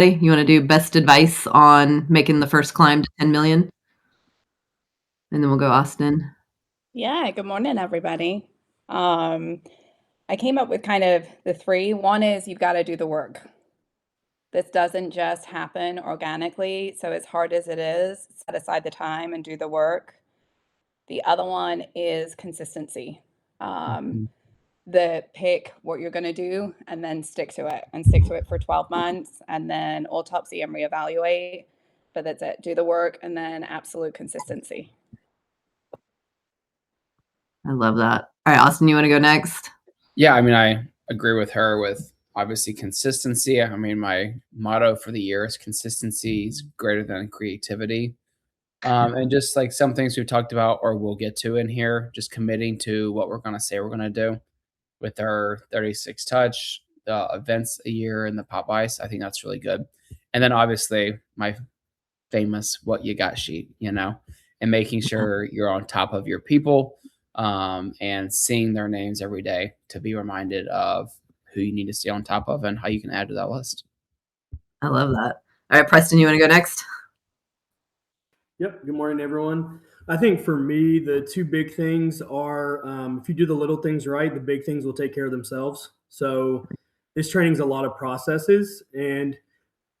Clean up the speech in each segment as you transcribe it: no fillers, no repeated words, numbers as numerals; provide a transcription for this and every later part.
You want to do best advice on making the first climb to 10 million? And then we'll go Austin. Yeah, good morning, everybody. Um, I came up with kind of the three. One is you've got to do the work. This doesn't just happen organically. So, as hard as it is, set aside the time and do the work. The other one is consistency. Um, Mhm. the pick what you're going to do and then stick to it for 12 months and then autopsy and reevaluate. But that's it. Do the work and then absolute consistency. I love that. All right, Austin, you want to go next? Yeah, I mean, I agree with her with obviously consistency. I mean, my motto for the year is consistency is greater than creativity. And just like some things we've talked about or we'll get to in here, just committing to what we're going to say we're going to do with our 36 touch, the events a year, and the pop ice. I think that's really good. And then obviously my famous what you got sheet, and making sure you're on top of your people, and seeing their names every day to be reminded of who you need to stay on top of and how you can add to that list. I love that. All right, Preston, you want to go next? Yep. Good morning, everyone. I think for me, the two big things are if you do the little things right, the big things will take care of themselves. So this training is a lot of processes, and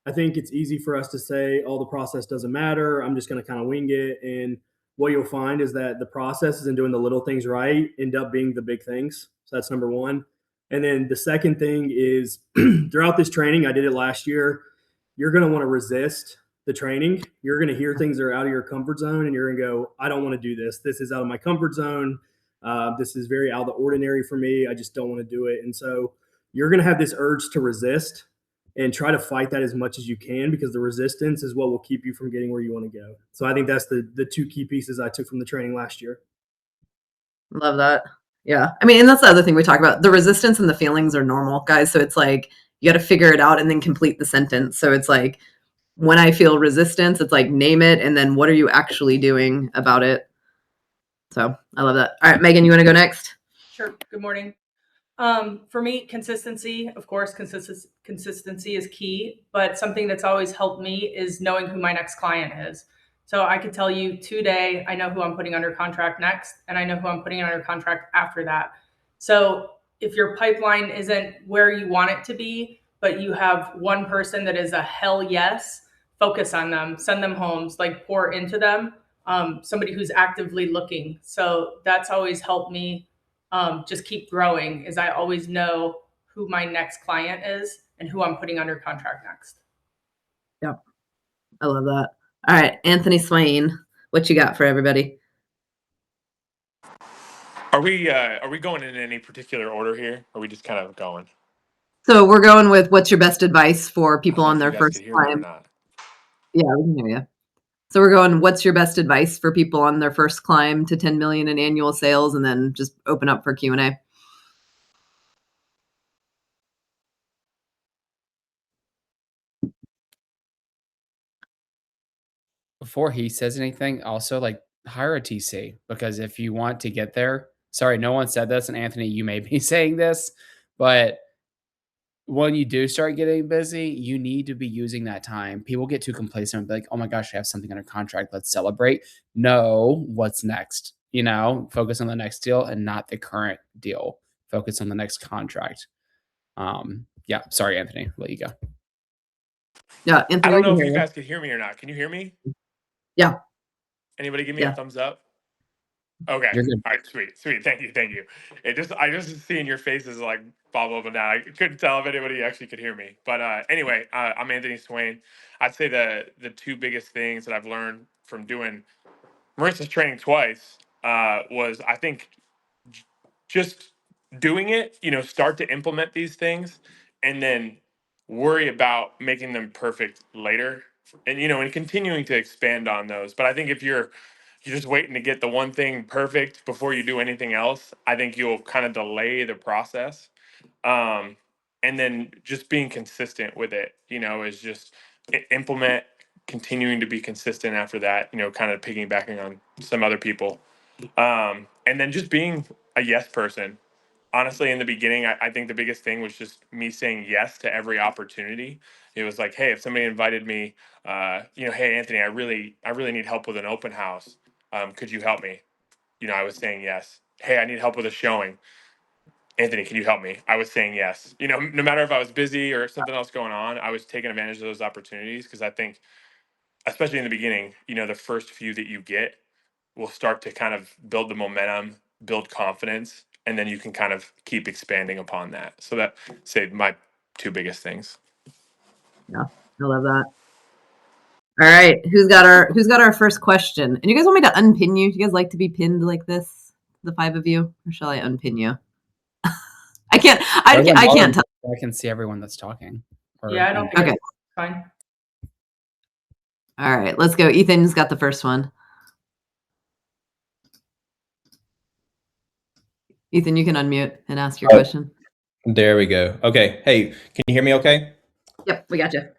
I think it's easy for us to say, "Oh, the process doesn't matter. I'm just going to kind of wing it." And what you'll find is that the processes and doing the little things right end up being the big things. So that's number one. And then the second thing is throughout this training, I did it last year. You're going to want to resist the training. You're going to hear things that are out of your comfort zone, and you're going to go, "I don't want to do this. This is out of my comfort zone. This is very out of the ordinary for me. I just don't want to do it." And so you're going to have this urge to resist and try to fight that as much as you can, because the resistance is what will keep you from getting where you want to go. So I think that's the two key pieces I took from the training last year. Love that. Yeah. I mean, and that's the other thing we talk about. The resistance and the feelings are normal, guys. So it's like you got to figure it out and then complete the sentence. So it's like when I feel resistance, it's like name it and then what are you actually doing about it? So I love that. All right, Megan, you want to go next? Sure. Good morning. For me, consistency, of course, consistency is key, but something that's always helped me is knowing who my next client is. So I could tell you today, I know who I'm putting under contract next, and I know who I'm putting under contract after that. So if your pipeline isn't where you want it to be, but you have one person that is a hell yes, focus on them, send them homes, like pour into them, somebody who's actively looking. So that's always helped me just keep growing, is I always know who my next client is and who I'm putting under contract next. Yep. I love that. All right, Anthony Swain, what you got for everybody? Are we going in any particular order here? Or are we just kind of going? So we're going with what's your best advice for I people don't know on if you their guys first could hear me or climb? not. Yeah, we can hear you. So we're going, what's your best advice for people on their first climb to 10 million in annual sales, and then just open up for Q&A. Before he says anything, also like hire a TC, because if you want to get there, sorry, no one said this, and Anthony, you may be saying this, but when you do start getting busy, you need to be using that time. People get too complacent and be like, "Oh my gosh, I have something under contract. Let's celebrate." No, what's next? Focus on the next deal and not the current deal. Focus on the next contract. Yeah, sorry, Anthony, I'll let you go. Yeah, I Anthony, don't we know can if hear you you. guys could hear me or not. Can you hear me? Yeah, Anybody give me a yeah. thumbs up? Okay. You're good. All right. Sweet. Sweet. Thank you. I just seeing your faces like bobble up and down. I couldn't tell if anybody actually could hear me. But anyway, I'm Anthony Swain. I'd say the two biggest things that I've learned from doing Marissa's training twice was, I think, just doing it, start to implement these things and then worry about making them perfect later, and continuing to expand on those. But I think if you're just waiting to get the one thing perfect before you do anything else, I think you'll kind of delay the process. um, and then just being consistent with it, is just implement, continuing to be consistent after that, kind of piggybacking on some other people. And then just being a yes person. honestly, in the beginning, I think the biggest thing was just me saying yes to every opportunity. It was like, hey, if somebody invited me, hey, Anthony, I really need help with an open house. Could you help me? I was saying yes. Hey, I need help with a showing. Anthony, can you help me? I was saying yes. No matter if I was busy or something else going on, I was taking advantage of those opportunities because I think, especially in the beginning, the first few that you get will start to kind of build the momentum, build confidence, and then you can kind of keep expanding upon that. So that say my two biggest things. Yeah, I love that. All right, who's got our first question? And you guys want me to unpin you? Do you guys like to be pinned like this, the five of you, or shall I unpin you? I can't. I can't tell. I can see everyone that's talking. Yeah, I don't think Okay. it's fine. All right, let's go. Ethan's got the first one. Ethan, you can unmute and ask your question. There we go. Okay. Hey, can you hear me okay? Yep, we got you.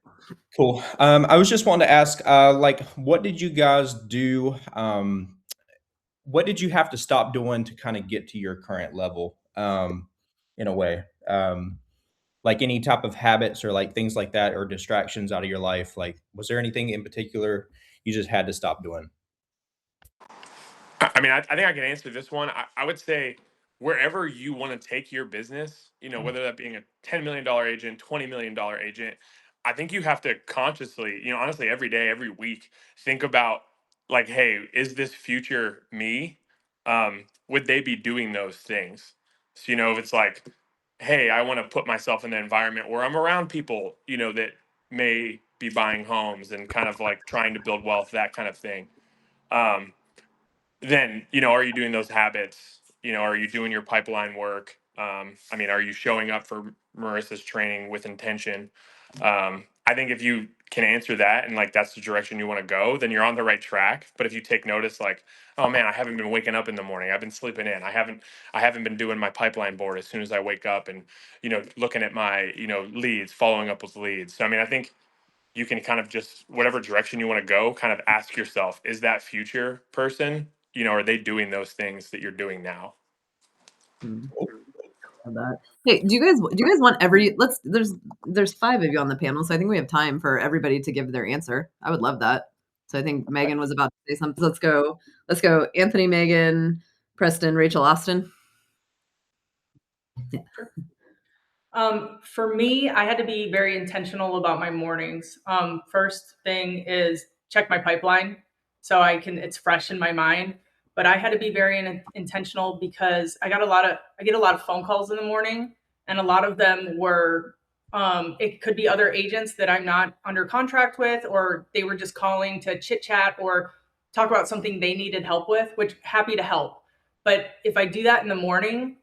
Cool. I was just wanting to ask, what did you guys do? What did you have to stop doing to kind of get to your current level, in a way? Like any type of habits or like things like that or distractions out of your life? Like, was there anything in particular you just had to stop doing? I think I can answer this one. I would say wherever you want to take your business, whether that being a $10 million agent, $20 million agent, I think you have to consciously, honestly, every day, every week, think about like, hey, is this future me? Would they be doing those things? So, if it's like, hey, I want to put myself in the environment where I'm around people, that may be buying homes and kind of like trying to build wealth, that kind of thing. Um, then are you doing those habits? Are you doing your pipeline work? Are you showing up for Marissa's training with intention? I think if you can answer that and like that's the direction you want to go, then you're on the right track. But if you take notice, like, oh man, I haven't been waking up in the morning, I've been sleeping in, I haven't been doing my pipeline board as soon as I wake up, and looking at my leads, following up with leads. So I think you can kind of just whatever direction you want to go, kind of ask yourself, is that future person, are they doing those things that you're doing now? Love that. Hey, do you guys want there's five of you on the panel, so I think we have time for everybody to give their answer. I would love that. So I think Megan was about to say something. Let's go. Anthony, Megan, Preston, Rachel, Austin. Yeah. For me, I had to be very intentional about my mornings. First thing is check my pipeline so it's fresh in my mind. But I had to be very intentional because I get a lot of phone calls in the morning, and a lot of them were it could be other agents that I'm not under contract with, or they were just calling to chit chat or talk about something they needed help with, which happy to help. But if I do that in the morning,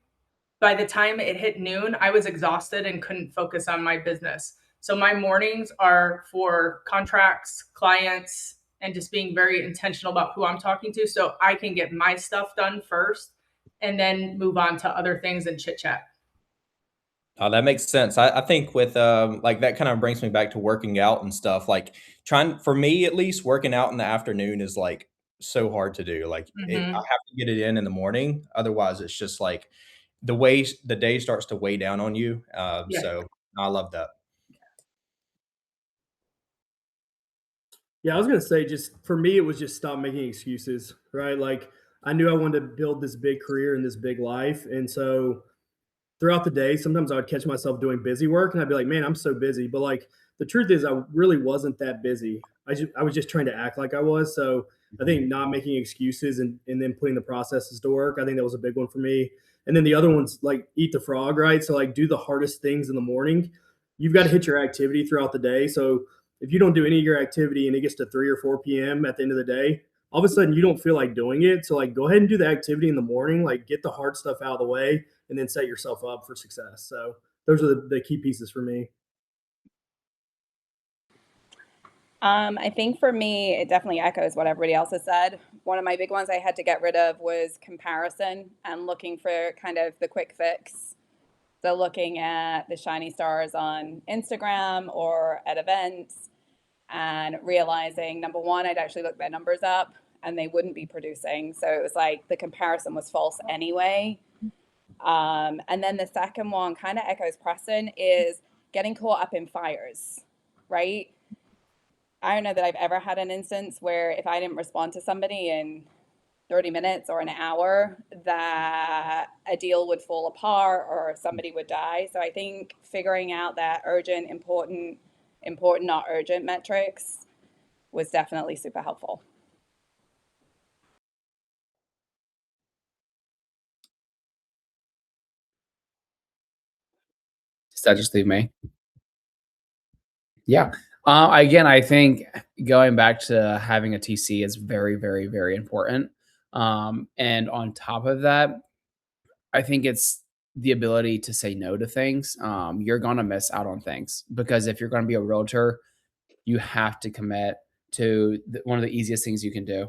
by the time it hit noon, I was exhausted and couldn't focus on my business. So my mornings are for contracts, clients, and just being very intentional about who I'm talking to so I can get my stuff done first and then move on to other things and chit chat. Oh, that makes sense. I think with like that kind of brings me back to working out and stuff. Like for me at least, working out in the afternoon is like so hard to do. Like I Mm-hmm. have to get it in the morning, otherwise it's just like the way the day starts to weigh down on you. Yeah. So I love that. Yeah, I was gonna say, just for me, it was just stop making excuses, right? Like I knew I wanted to build this big career and this big life, and so throughout the day, sometimes I would catch myself doing busy work, and I'd be like, "Man, I'm so busy," but like the truth is, I really wasn't that busy. I was just trying to act like I was. So I think not making excuses and then putting the processes to work. I think that was a big one for me. And then the other one's like eat the frog, right? So like do the hardest things in the morning. You've got to hit your activity throughout the day. So if you don't do any of your activity and it gets to 3 or 4 p.m. at the end of the day, all of a sudden you don't feel like doing it. So like go ahead and do the activity in the morning, like get the hard stuff out of the way and then set yourself up for success. So those are the key pieces for me. I think for me, it definitely echoes what everybody else has said. One of my big ones I had to get rid of was comparison and looking for kind of the quick fix. So looking at the shiny stars on Instagram or at events and realizing, number one, I'd actually look their numbers up and they wouldn't be producing. So it was like the comparison was false anyway. And then the second one kind of echoes Preston is getting caught up in fires, right? I don't know that I've ever had an instance where if I didn't respond to somebody in 30 minutes or an hour, that a deal would fall apart or somebody would die. So I think figuring out that urgent, important, not urgent metrics was definitely super helpful. Does that just leave me? Yeah. Again, I think going back to having a TC is very, very, very important. And on top of that, I think it's the ability to say no to things. You're gonna miss out on things because if you're gonna be a realtor, you have to commit to one of the easiest things you can do,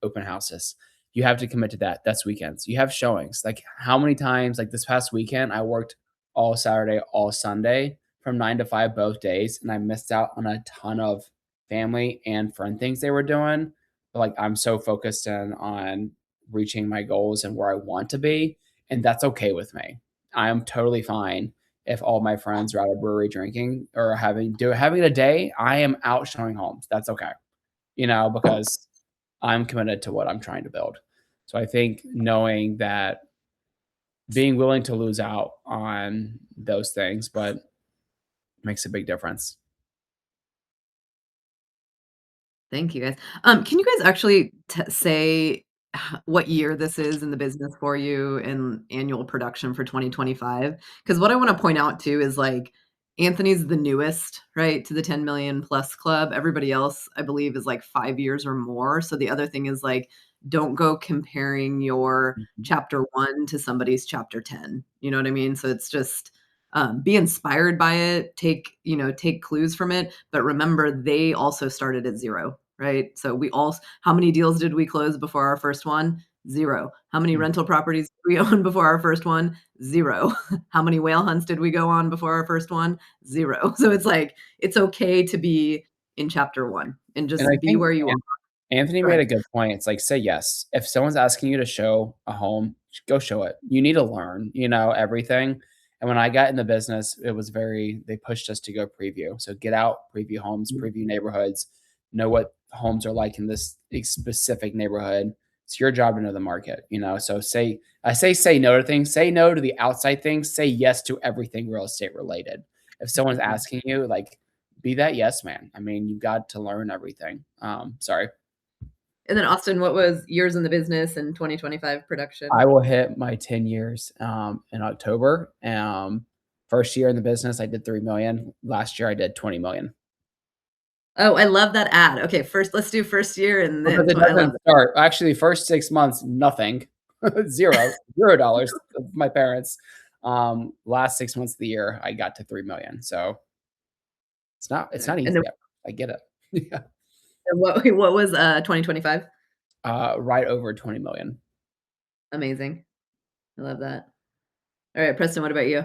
open houses. You have to commit to that. That's weekends. You have showings. Like how many times, like this past weekend, I worked all Saturday, all Sunday from 9 to 5 both days, and I missed out on a ton of family and friend things they were doing. But like I'm so focused on reaching my goals and where I want to be, and that's okay with me. I am totally fine if all my friends are at a brewery drinking or having a day. I am out showing homes. That's okay, because I'm committed to what I'm trying to build. So I think knowing that being willing to lose out on those things, but makes a big difference. Thank you, guys. Can you guys actually say what year this is in the business for you and annual production for 2025? Because what I want to point out too is like Anthony's the newest, right, to the 10 million plus club. Everybody else, I believe, is like 5 years or more. So the other thing is like, don't go comparing your Mhm. chapter one to somebody's chapter 10. You know what I mean? So it's just be inspired by it, take clues from it, but remember they also started at zero, right? So how many deals did we close before our first one? Zero. How many Mhm. rental properties did we own before our first one? Zero. How many whale hunts did we go on before our first one? Zero. So it's like it's okay to be in chapter one and And I just be think where you are. Anthony Go made a ahead. good point. It's like, say yes. If someone's asking you to show a home, go show it. You need to learn, everything. And when I got in the business, they pushed us to go preview. So get out, preview homes, preview neighborhoods, know what homes are like in this specific neighborhood. It's your job to know the market. So say no to things, say no to the outside things, say yes to everything real estate related. If someone's asking you, like, be that yes man. I mean, you've got to learn everything. Sorry. And then Austin, what was years in the business and 2025 production? I will hit my 10 years in October. First year in the business, I did 3 million. Last year, I did 20 million. Oh, I love that ad. Okay, first let's do first year and Because then it I love doesn't start. Actually, first 6 months, nothing, $0 of my parents. Last 6 months of the year, I got to 3 million. So it's not and easy. then I get it. Yeah. and what was 2025? Right over 20 million. Amazing. I love that. All right, Preston, what about you?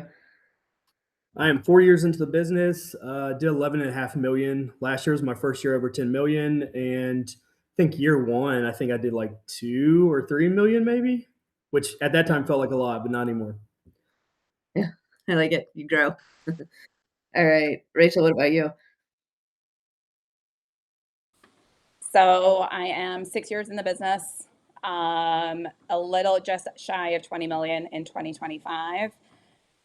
I am 4 years into the business. Did 11.5 million. Last year was my first year over 10 million. And I think year one, I think I did like 2 or 3 million maybe, which at that time felt like a lot, but not anymore. Yeah, I like it. You grow. All right, Rachel, what about you? So I am 6 years in the business, a little just shy of 20 million in 2025.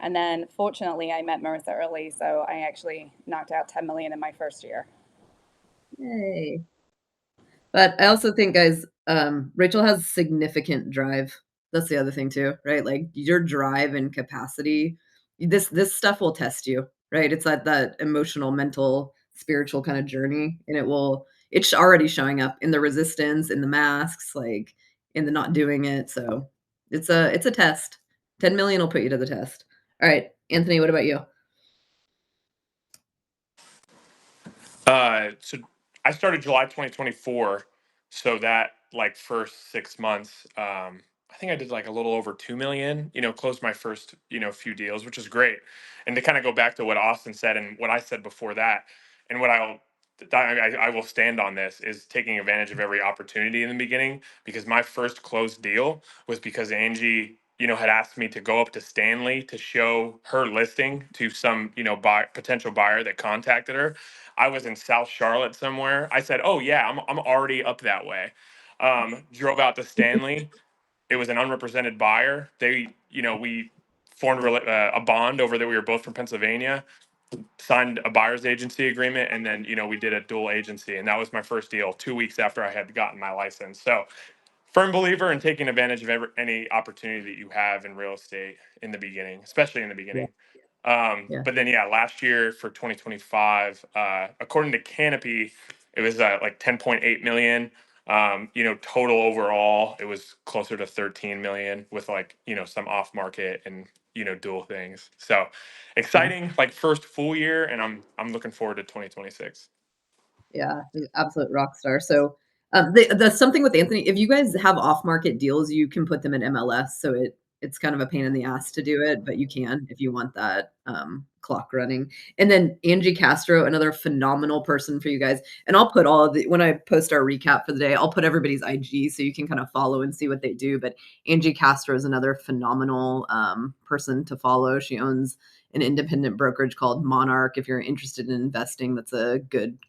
And then fortunately, I met Marissa early, so I actually knocked out 10 million in my first year. Yay. But I also think, guys, Rachel has significant drive. That's the other thing too, right? Like your drive and capacity. This stuff will test you, right? It's that emotional, mental, spiritual kind of journey, and it's already showing up in the resistance, in the masks, like in the not doing it. So it's a test. 10 million will put you to the test. All right, Anthony, what about you? So I started July 2024. So that like first 6 months, I think I did like a little over 2 million, closed my first, few deals, which is great. And to kind of go back to what Austin said and what I said before that, and I will stand on this is taking advantage of every opportunity in the beginning because my first closed deal was because Angie, had asked me to go up to Stanley to show her listing to some, potential buyer that contacted her. I was in South Charlotte somewhere. I said, "Oh yeah, I'm already up that way." Drove out to Stanley. It was an unrepresented buyer. We formed a bond over that. We were both from Pennsylvania, signed a buyer's agency agreement, and then we did a dual agency, and that was my first deal 2 weeks after I had gotten my license. So firm believer in taking advantage of any opportunity that you have in real estate in the beginning, especially in the Yeah. beginning. Yeah. But then, yeah, last year for 2025, according to Canopy, it was like 10.8 million. Total overall, it was closer to 13 million with like, some off market and, dual things. So Yeah. exciting, like first full year. And I'm looking forward to 2026. Yeah, absolute rock star. So, the something with Anthony, if you guys have off-market deals, you can put them in MLS, so it's kind of a pain in the ass to do it, but you can if you want that, clock running. And then Angie Castro, another phenomenal person for you guys, and I'll put all of the when I post our recap for the day, I'll put everybody's IG so you can kind of follow and see what they do, but Angie Castro is another phenomenal, person to follow. She owns an independent brokerage called Monarch. If you're interested in investing, that's a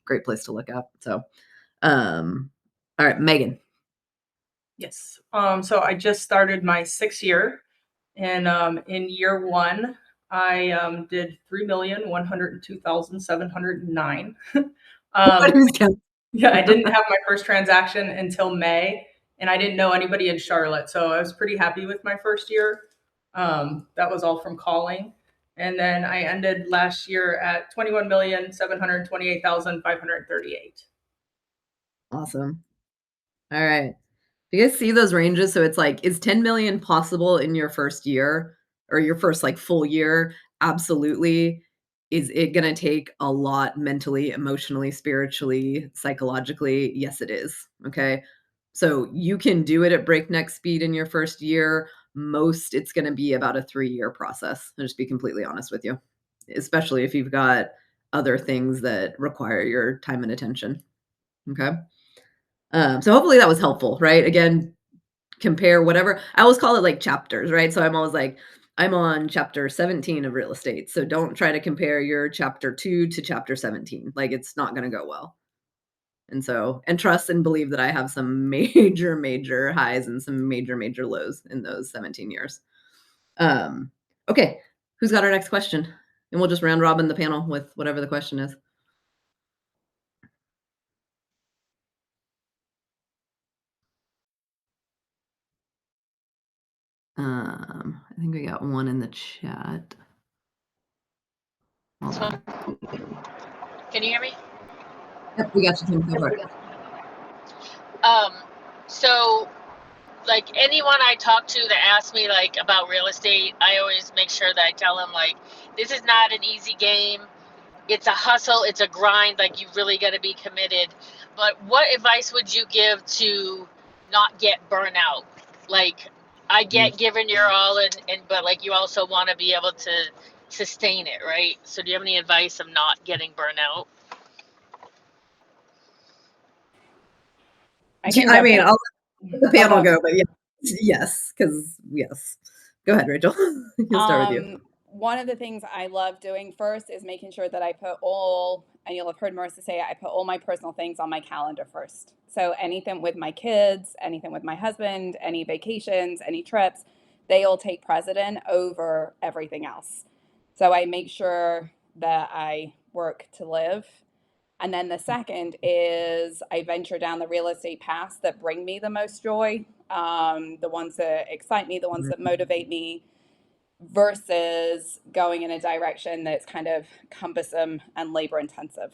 great place to look at. So, all right, Megan. Yes. So I just started my 6th year, and in year 1, I did 3,102,709. Nobody's counting. Yeah, I didn't have my first transaction until May, and I didn't know anybody in Charlotte, so I was pretty happy with my first year. That was all from calling. And then I ended last year at 21,728,538. Awesome. All right. Do you guys see those ranges? So it's like, is 10 million possible in your first year or your first like full year? Absolutely. Is it going to take a lot mentally, emotionally, spiritually, psychologically? Yes, it is. Okay. So you can do it at breakneck speed in your first year. Most, it's going to be about a 3-year process. I'll just be completely honest with you, especially if you've got other things that require your time and attention. Okay. So hopefully that was helpful, right? Again, compare whatever. I always call it like chapters, right? So I'm always like, I'm on chapter 17 of real estate. So don't try to compare your chapter 2 to chapter 17. Like it's not going to go well. And trust and believe that I have some major, major highs and some major, major lows in those 17 years. Okay. Who's got our next question? And we'll just round robin the panel with whatever the question is. I think we got one in the chat. Hold on. Can you hear me? Yep, we got you, Tim. Go for it. So like anyone I talk to that asks me like about real estate, I always make sure that I tell them like, this is not an easy game. It's a hustle, it's a grind, like you really got to be committed. But what advice would you give to not get burnout? Like I get giving your all and but like you also want to be able to sustain it, right? So do you have any advice of not getting burnout? I can I jump mean, in. I'll let the panel Oh, go, but yes, because yes. Go ahead, Rachel. We'll start with you. One of the things I love doing first is making sure that I put all, and you'll have heard Marissa say it, I put all my personal things on my calendar first. So anything with my kids, anything with my husband, any vacations, any trips, they all take precedent over everything else. So I make sure that I work to live. And then the second is I venture down the real estate paths that bring me the most joy, the ones that excite me, the ones that motivate me, versus going in a direction that's kind of cumbersome and labor intensive.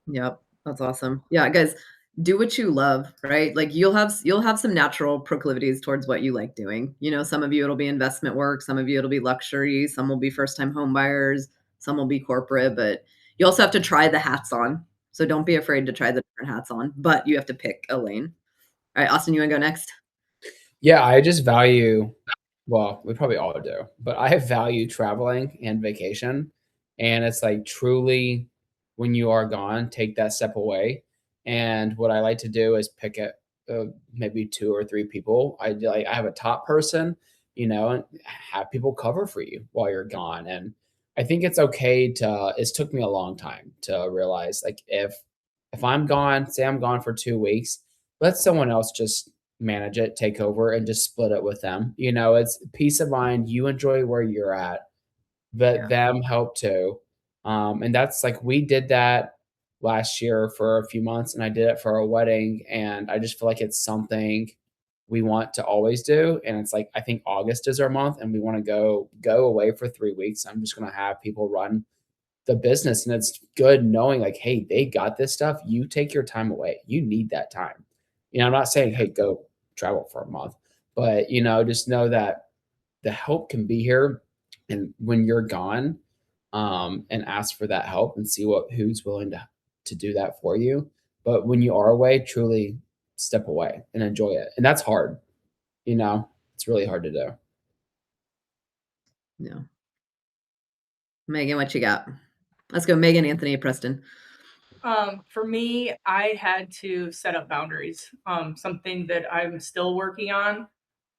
Yep, that's awesome. Yeah, guys, do what you love, right? Like you'll have some natural proclivities towards what you like doing. Some of you it'll be investment work, some of you it'll be luxury, some will be first-time home buyers, some will be corporate, but you also have to try the hats on. So don't be afraid to try the different hats on, but you have to pick a lane. All right, Austin, you want to go next? Yeah, I just value, well, we probably all do, but I value traveling and vacation. And it's like truly when you are gone, take that step away. And what I like to do is pick maybe 2 or 3 people. I have a top person, and have people cover for you while you're gone. And I think it's okay to. It's took me a long time to realize, like, if I'm gone, say I'm gone for 2 weeks, let someone else just manage it, take over, and just split it with them. It's peace of mind. You enjoy where you're at, but Yeah. them help too. And that's like we did that last year for a few months, and I did it for a wedding, and I just feel like it's something we want to always do. And it's like I think August is our month, and we want to go away for 3 weeks. I'm just gonna have people run the business, and it's good knowing like, hey, they got this stuff. You take your time away. You need that time. I'm not saying, hey, go travel for a month, but just know that the help can be here, and when you're gone, and ask for that help and see who's willing to do that for you. But when you are away, truly step away and enjoy it. And that's hard. It's really hard to do. Yeah. Megan, what you got? Let's go, Megan, Anthony, Preston. For me, I had to set up boundaries. Something that I'm still working on,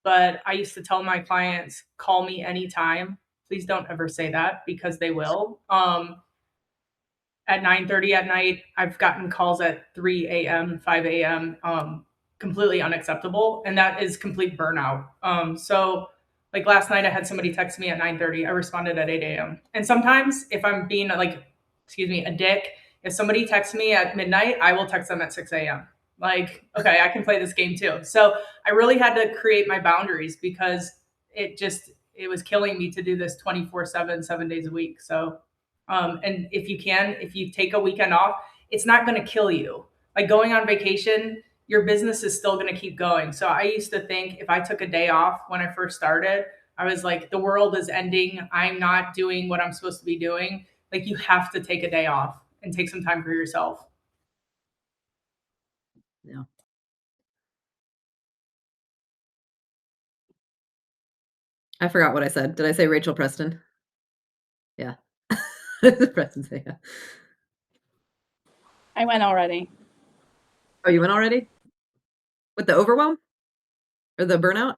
but I used to tell my clients, call me anytime. Please don't ever say that because they will. At 9:30 at night, I've gotten calls at 3 a.m., 5 a.m., completely unacceptable. And that is complete burnout. So like last night I had somebody text me at 9:30. I responded at 8 a.m. And sometimes if I'm being like, excuse me, a dick, if somebody texts me at midnight, I will text them at 6 a.m. Like, okay, I can play this game too. So I really had to create my boundaries because it was killing me to do this 24/7, 7 days a week. So and if you take a weekend off, it's not going to kill you. Like going on vacation, your business is still going to keep going. So I used to think if I took a day off when I first started, I was like, the world is ending. I'm not doing what I'm supposed to be doing. Like you have to take a day off and take some time for yourself. Yeah. I forgot what I said. Did I say Rachel Preston? Yeah. Preston say yeah. I went already. Oh, you went already? With the overwhelm? Or the burnout?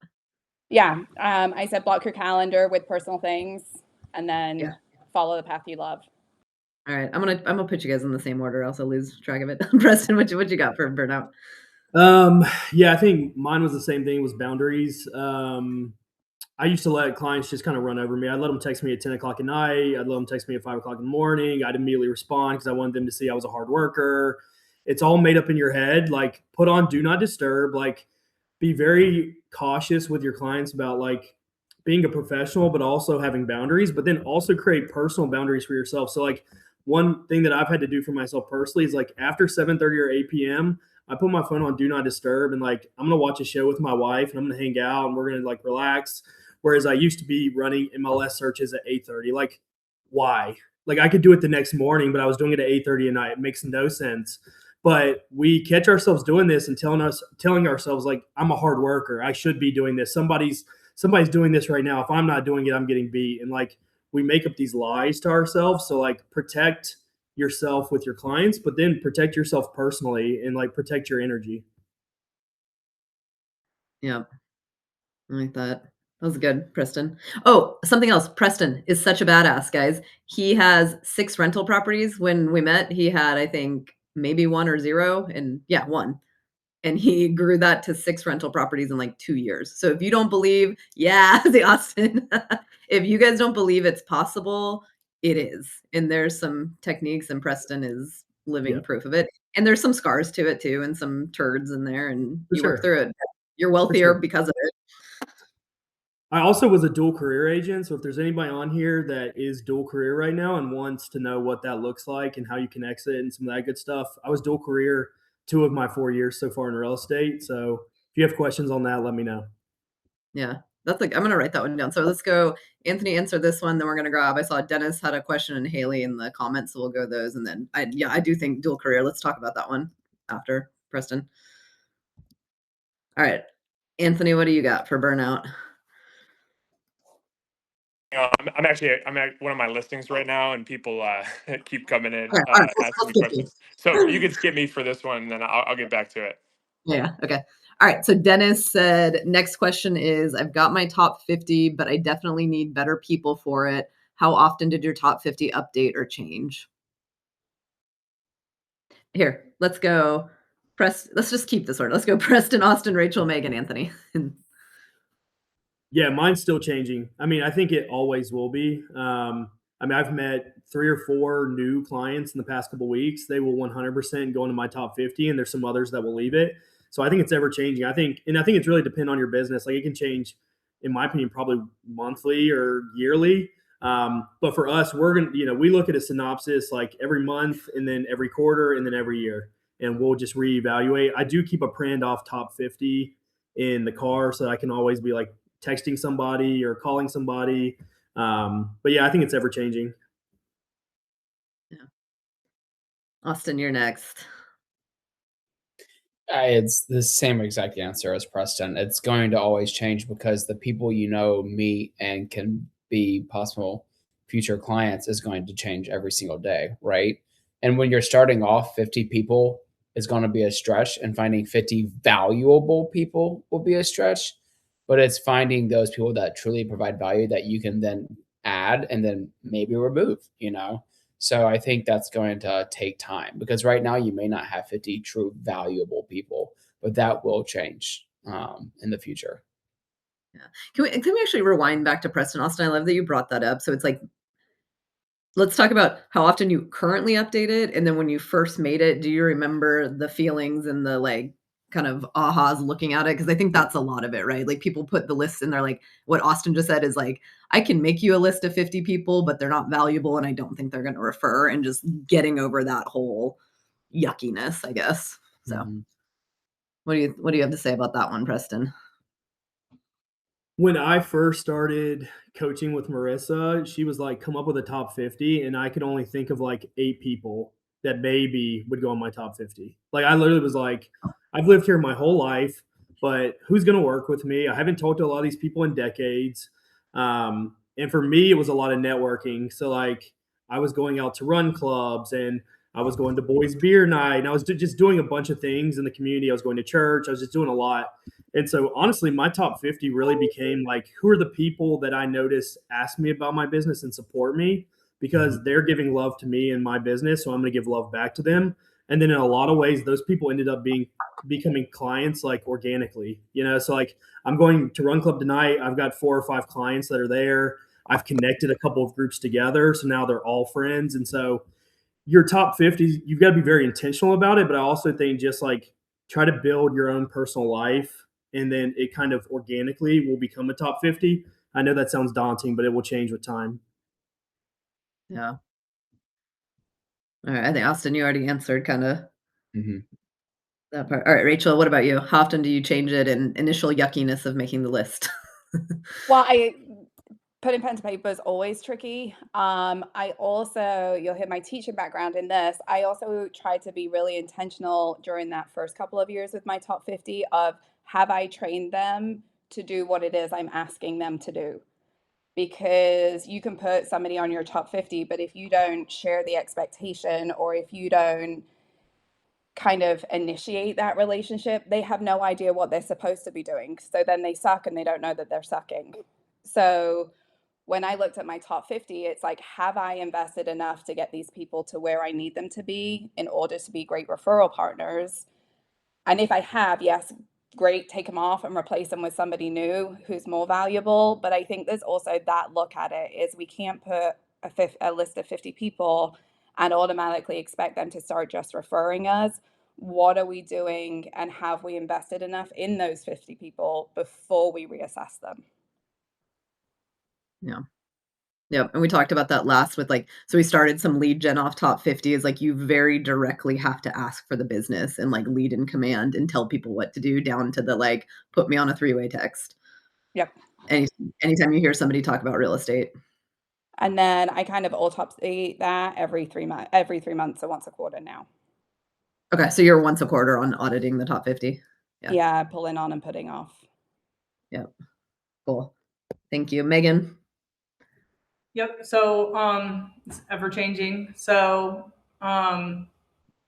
Yeah. I said block your calendar with personal things and then Yeah. follow the path you love. All right. I'm gonna put you guys in the same order, else I'll lose track of it. Preston, what you got for burnout? Yeah, I think mine was the same thing, was boundaries. I used to let clients just kind of run over me. I'd let them text me at 10 o'clock at night. I'd let them text me at 5 o'clock in the morning. I'd immediately respond because I wanted them to see I was a hard worker. It's all made up in your head. Like, put on do not disturb. Like, be very cautious with your clients about like being a professional, but also having boundaries, but then also create personal boundaries for yourself. So like one thing that I've had to do for myself personally is like after 7:30 or 8 p.m., I put my phone on do not disturb and like I'm gonna watch a show with my wife and I'm gonna hang out and we're gonna like relax. Whereas I used to be running MLS searches at 8:30. Like, why? Like I could do it the next morning, but I was doing it at 8:30 at night. It makes no sense. But we catch ourselves doing this and telling ourselves like I'm a hard worker. I should be doing this. Somebody's doing this right now. If I'm not doing it, I'm getting beat. And like we make up these lies to ourselves. So like protect yourself with your clients, but then protect yourself personally and like protect your energy. Yeah. I like that. That was good, Preston. Oh, something else. Preston is such a badass, guys. He has 6 rental properties. When we met, he had, I think, maybe 1 or 0, and yeah, 1. And he grew that to 6 rental properties in, like, 2 years. So if you don't believe yeah, the Austin. If you guys don't believe it's possible, it is. And there's some techniques, and Preston is living Yeah, proof of it. And there's some scars to it too, and some turds in there, and for you work sure. through it. You're For wealthier sure. because of it. I also was a dual career agent. So if there's anybody on here that is dual career right now and wants to know what that looks like and how you can exit and some of that good stuff, I was dual career 2 of my 4 years so far in real estate. So if you have questions on that, let me know. Yeah, that's like I'm gonna write that one down. So let's go. Anthony answer this one, then we're gonna grab. I saw Dennis had a question and Haley in the comments, so we'll go those. And then I do think dual career. Let's talk about that one after Preston. All right, Anthony, what do you got for burnout? I'm at one of my listings right now, and people keep coming in All right, asking let's me skip you. questions. So you can skip me for this one, and then I'll get back to it. Yeah. Okay. All right. So Dennis said, next question is, I've got my top 50, but I definitely need better people for it. How often did your top 50 update or change? Here, let's go. Let's just keep this order. Let's go Preston, Austin, Rachel, Megan, Anthony. Yeah, mine's still changing. I mean, I think it always will be. I mean, I've met 3 or 4 new clients in the past couple weeks. They will 100% go into my top 50, and there's some others that will leave it. So I think it's ever changing. I think it's really depend on your business. Like it can change, in my opinion, probably monthly or yearly. But for us, we're gonna, we look at a synopsis like every month, and then every quarter, and then every year, and we'll just reevaluate. I do keep a print off top 50 in the car so that I can always be like texting somebody or calling somebody. But yeah, I think it's ever changing. Yeah. Austin, you're next. It's the same exact answer as Preston. It's going to always change because the people meet and can be possible future clients is going to change every single day, right? And when you're starting off, 50 people is going to be a stretch, and finding 50 valuable people will be a stretch. But it's finding those people that truly provide value that you can then add and then maybe remove. So I think that's going to take time because right now you may not have 50 true valuable people, but that will change in the future. Yeah. Can we actually rewind back to Preston, Austin? I love that you brought that up. So it's like, let's talk about how often you currently update it, and then when you first made it, do you remember the feelings and the, like, kind of ahas looking at it? Because I think that's a lot of it, right? Like, people put the lists in there, like, what Austin just said is, like, "I can make you a list of 50 people, but they're not valuable, and I don't think they're gonna refer," and just getting over that whole yuckiness, I guess. So, Mhm. what do you have to say about that one, Preston? When I first started coaching with Marissa, she was like, come up with a top 50. And I could only think of like 8 people that maybe would go in my top 50. Like, I literally was like, I've lived here my whole life, but who's going to work with me? I haven't talked to a lot of these people in decades. And for me, it was a lot of networking. So, like, I was going out to run clubs, and I was going to boys' beer night, and I was just doing a bunch of things in the community. I was going to church. I was just doing a lot. And so honestly, my top 50 really became like, who are the people that I notice ask me about my business and support me because they're giving love to me and my business. So I'm going to give love back to them. And then in a lot of ways, those people ended up becoming clients like organically, so like I'm going to run club tonight. I've got 4 or 5 clients that are there. I've connected a couple of groups together. So now they're all friends. And so your top 50, you've got to be very intentional about it. But I also think just like try to build your own personal life, and then it kind of organically will become a top 50. I know that sounds daunting, but it will change with time. Yeah. Alright, I think, Austin, you already answered kinda Mhm. that part. Alright, Rachel, what about you? How often do you change it and initial yuckiness of making the list? Well, putting pen to paper is always tricky. I also, you'll hear my teaching background in this. I also try to be really intentional during that first couple of years with my top 50 of have I trained them to do what it is I'm asking them to do? Because you can put somebody on your top 50, but if you don't share the expectation or if you don't kind of initiate that relationship, they have no idea what they're supposed to be doing. So then they suck and they don't know that they're sucking. So when I looked at my top 50, it's like, have I invested enough to get these people to where I need them to be in order to be great referral partners? And if I have, yes, great, take them off and replace them with somebody new who's more valuable. But I think there's also that look at it is we can't put a list of 50 people and automatically expect them to start just referring us. What are we doing and have we invested enough in those 50 people before we reassess them? Yeah. Yep, and we talked about that last with, like, so we started some lead gen off top 50 is, like, you very directly have to ask for the business and, like, lead in command and tell people what to do down to the, like, put me on a three-way text. Yep. Any Anytime you hear somebody talk about real estate. And then I kind of autopsy that every 3 months, so once a quarter now. Okay, so you're once a quarter on auditing the top 50? Yeah. Yeah, pulling on and putting off. Yep. Cool. Thank you. Megan? Yep. So it's ever changing. So I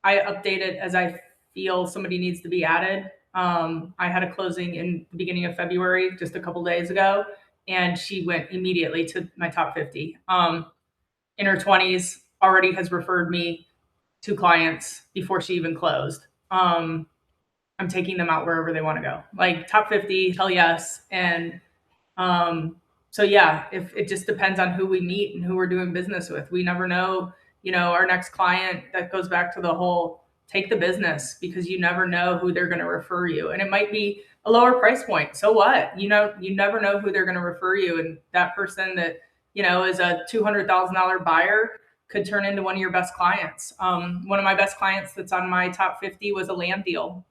update it as I feel somebody needs to be added. I had a closing in the beginning of February, just a couple days ago, and she went immediately to my top 50. In her 20s, already has referred me to clients before she even closed. I'm taking them out wherever they want to go. Like top 50, hell yes. And so yeah, if it just depends on who we meet and who we're doing business with. We never know, our next client. That goes back to the whole take the business, because you never know who they're going to refer you. And it might be a lower price point. So what? You never know who they're going to refer you. And that person that, is a $200,000 buyer could turn into one of your best clients. One of my best clients that's on my top 50 was a land deal.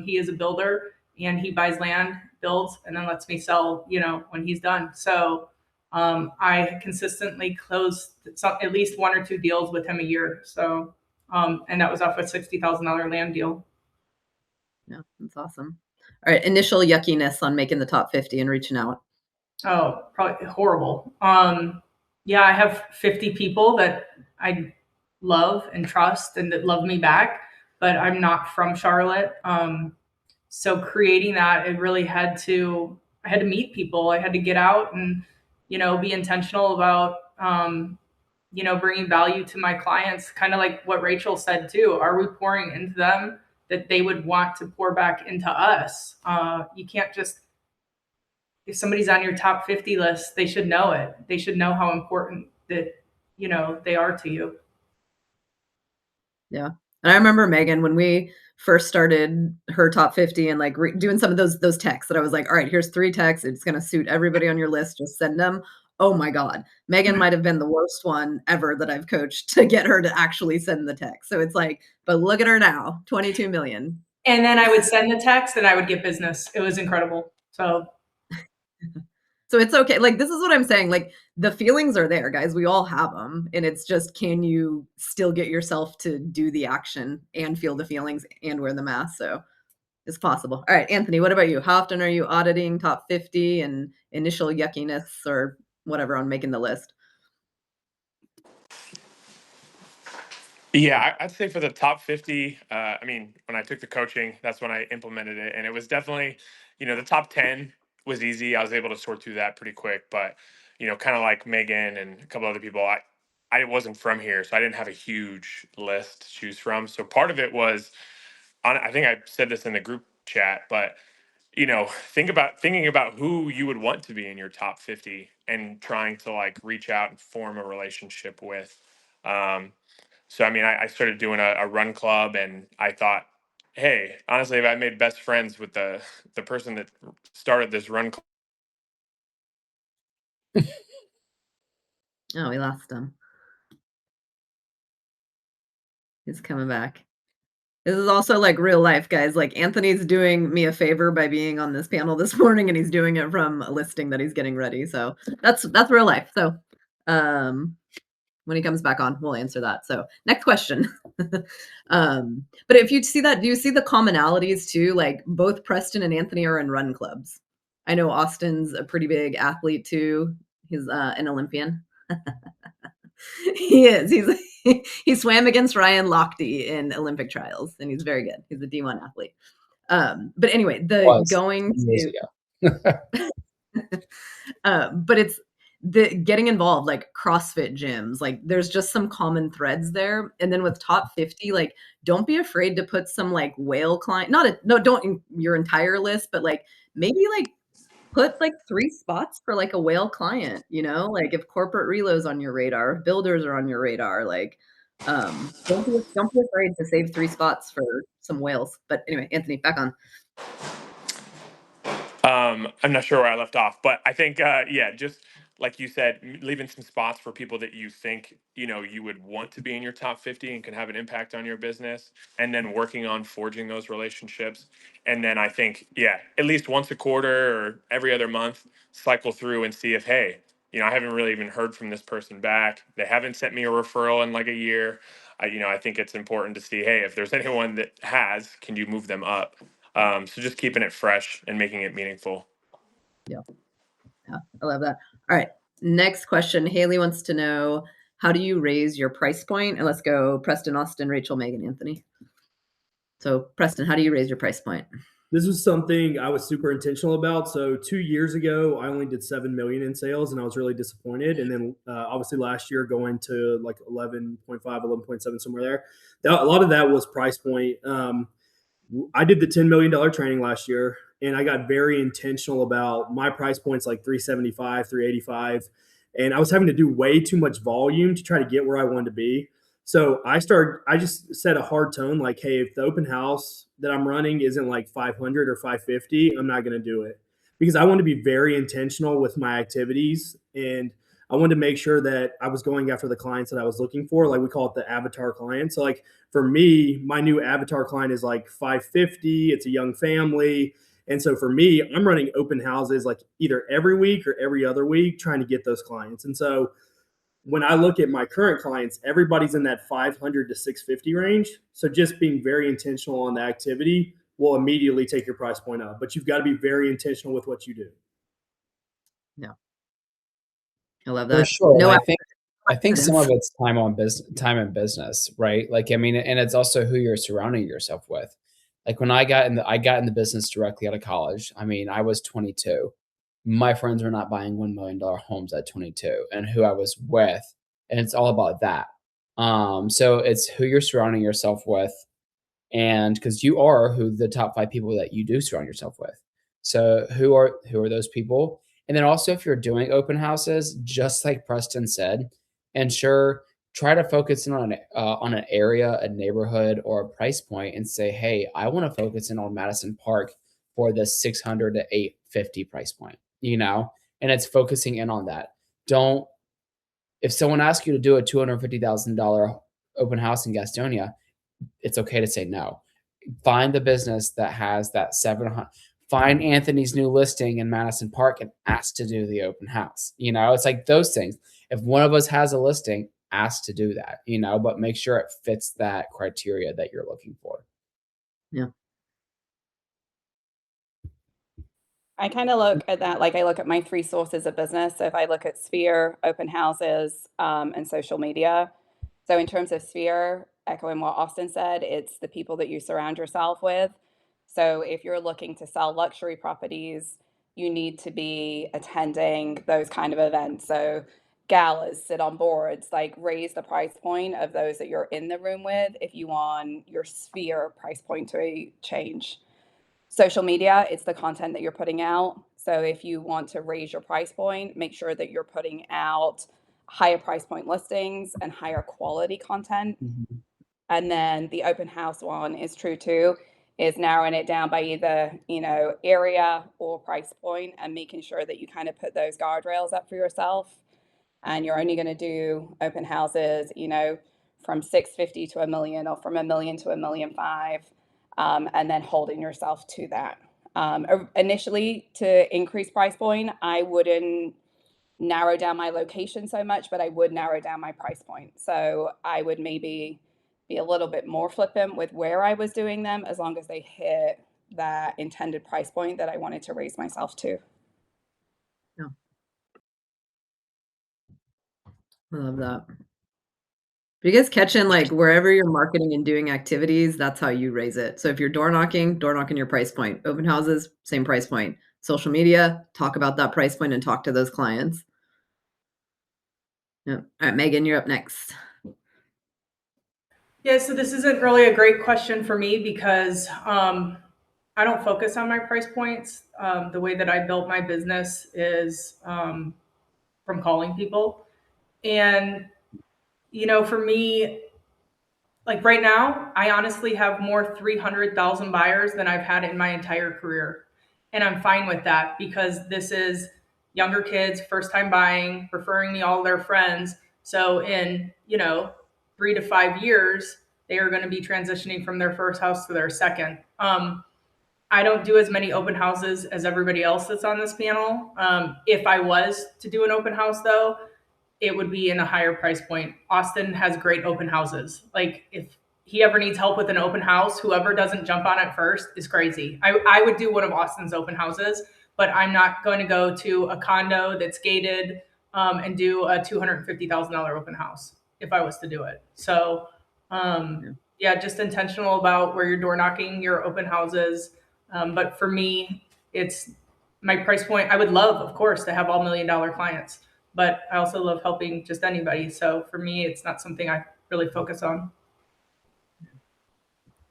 He is a builder and he buys land, builds, and then lets me sell, when he's done. So I consistently close at least one or two deals with him a year. So, and that was off a $60,000 land deal. Yeah, that's awesome. All right, initial yuckiness on making the top 50 and reaching out. Oh, probably horrible. Yeah, I have 50 people that I love and trust and that love me back, but I'm not from Charlotte. So creating that, I had to meet people. I had to get out and, be intentional about, bringing value to my clients, kind of like what Rachel said too. Are we pouring into them that they would want to pour back into us? You can't just, if somebody's on your top 50 list, they should know it. They should know how important that, they are to you. Yeah. And I remember Megan, when we first started her top 50 and like doing some of those texts that I was like, all right, here's 3 texts. It's going to suit everybody on your list. Just send them. Oh my God. Megan might have been the worst one ever that I've coached to get her to actually send the text. So it's like, but look at her now, 22 million. And then I would send the text and I would get business. It was incredible. So it's okay. Like, this is what I'm saying. Like, the feelings are there, guys. We all have them. And it's just, can you still get yourself to do the action and feel the feelings and wear the mask? So it's possible. All right, Anthony, what about you? How often are you auditing top 50 and initial yuckiness or whatever on making the list? Yeah, I'd say for the top 50, when I took the coaching, that's when I implemented it. And it was definitely, the top 10 was easy. I was able to sort through that pretty quick. But, kind of like Megan and a couple other people, I wasn't from here. So I didn't have a huge list to choose from. So part of it was, I think I said this in the group chat, but, thinking about who you would want to be in your top 50 and trying to like reach out and form a relationship with. So, I started doing a run club, and I thought, hey, honestly, if I made best friends with the person that started this run club. Oh, we lost him. He's coming back. This is also like real life, guys. Like, Anthony's doing me a favor by being on this panel this morning, and he's doing it from a listing that he's getting ready. So that's real life. So when he comes back on, we'll answer that. So next question. But if you see that, do you see the commonalities too? Like, both Preston and Anthony are in run clubs. I know Austin's a pretty big athlete too. He's an Olympian. He is. He swam against Ryan Lochte in Olympic trials, and he's very good. He's a D1 athlete. But anyway, but it's the getting involved, like CrossFit gyms, like there's just some common threads there. And then with top 50, like, don't be afraid to put some like whale client, don't in your entire list, but like maybe like put like 3 spots for like a whale client, like if corporate reloads on your radar, if builders are on your radar, like, don't be afraid to save 3 spots for some whales. But anyway, Anthony, back on. I'm not sure where I left off, but I think, just like you said, leaving some spots for people that you think, you would want to be in your top 50 and can have an impact on your business, and then working on forging those relationships. And then I think, at least once a quarter or every other month, cycle through and see if, hey, I haven't really even heard from this person back. They haven't sent me a referral in like a year. I think it's important to see, hey, if there's anyone that has, can you move them up? So just keeping it fresh and making it meaningful. Yeah, I love that. All right, next question. Haley wants to know, how do you raise your price point? And let's go Preston, Austin, Rachel, Megan, Anthony. So Preston, how do you raise your price point? this was something I was super intentional about. So 2 years ago, I only did 7 million in sales, and I was really disappointed. And then obviously last year, going to like 11.5, 11.7, somewhere there. A lot of that was price point. I did the $10 million training last year, and I got very intentional about my price points, like 375, 385. And I was having to do way too much volume to try to get where I wanted to be. So I just set a hard tone, like, hey, if the open house that I'm running isn't like 500 or 550, I'm not going to do it, because I want to be very intentional with my activities. And I wanted to make sure that I was going after the clients that I was looking for. Like, we call it the avatar client. So like, for me, my new avatar client is like 550. It's a young family. And so for me, I'm running open houses like either every week or every other week, trying to get those clients. And so when I look at my current clients, everybody's in that 500 to 650 range. So just being very intentional on the activity will immediately take your price point up. But you've got to be very intentional with what you do. Yeah. I love For that. sure. No And I think some of accidents. it's time in business, right? Like, I mean, and it's also who you're surrounding yourself with. Like when I got in the business directly out of college. I mean, I was 22. My friends were not buying $1 million homes at 22, and who I was with, and it's all about that. So it's who you're surrounding yourself with, and because you are who the top 5 people that you do surround yourself with. So who are those people? And then also, if you're doing open houses, just like Preston said, ensure try to focus in on an area, a neighborhood, or a price point, and say, hey, I want to focus in on Madison Park for the 600 to 850 price point, and it's focusing in on that. Don't If someone asks you to do a $250,000 open house in Gastonia, it's okay to say no. Find the business that has that 700. Find Anthony's new listing in Madison Park and ask to do the open house. It's like those things. If one of us has a listing, ask to do that, but make sure it fits that criteria that you're looking for. Yeah. I kind of look at that like I look at my 3 sources of business. So if I look at Sphere, open houses, and social media. So in terms of Sphere, echoing what Austin said, it's the people that you surround yourself with. So if you're looking to sell luxury properties, you need to be attending those kind of events. So galas, sit on boards, like raise the price point of those that you're in the room with if you want your Sphere price point to change. Social media, it's the content that you're putting out. So if you want to raise your price point, make sure that you're putting out higher price point listings and higher quality content. Mm-hmm. And then the open house one is true too, is narrowing it down by either, area or price point, and making sure that you kind of put those guardrails up for yourself. And you're only going to do open houses, from 650 to a million, or from a million to 1.5 million, and then holding yourself to that. Initially, to increase price point, I wouldn't narrow down my location so much, but I would narrow down my price point. So I would maybe be a little bit more flippant with where I was doing them, as long as they hit that intended price point that I wanted to raise myself to. Yeah. I love that. But you guys catching, like, wherever you're marketing and doing activities, that's how you raise it. So if you're door knocking your price point. Open houses, same price point. Social media, talk about that price point and talk to those clients. Yeah. All right, Megan, you're up next. Yeah, so this isn't really a great question for me because I don't focus on my price points. The way that I built my business is from calling people. And, for me, like right now, I honestly have more 300,000 buyers than I've had in my entire career. And I'm fine with that because this is younger kids, first time buying, referring me all their friends. So in, 3 to 5 years, they are going to be transitioning from their first house to their second. I don't do as many open houses as everybody else that's on this panel. If I was to do an open house though, it would be in a higher price point. Austin has great open houses. Like if he ever needs help with an open house, whoever doesn't jump on it first is crazy. I would do one of Austin's open houses, but I'm not going to go to a condo that's gated and do a $250,000 open house if I was to do it. So yeah, just intentional about where you're door knocking your open houses. But for me, it's my price point. I would love, of course, to have all $1 million clients, but I also love helping just anybody. So for me, it's not something I really focus on.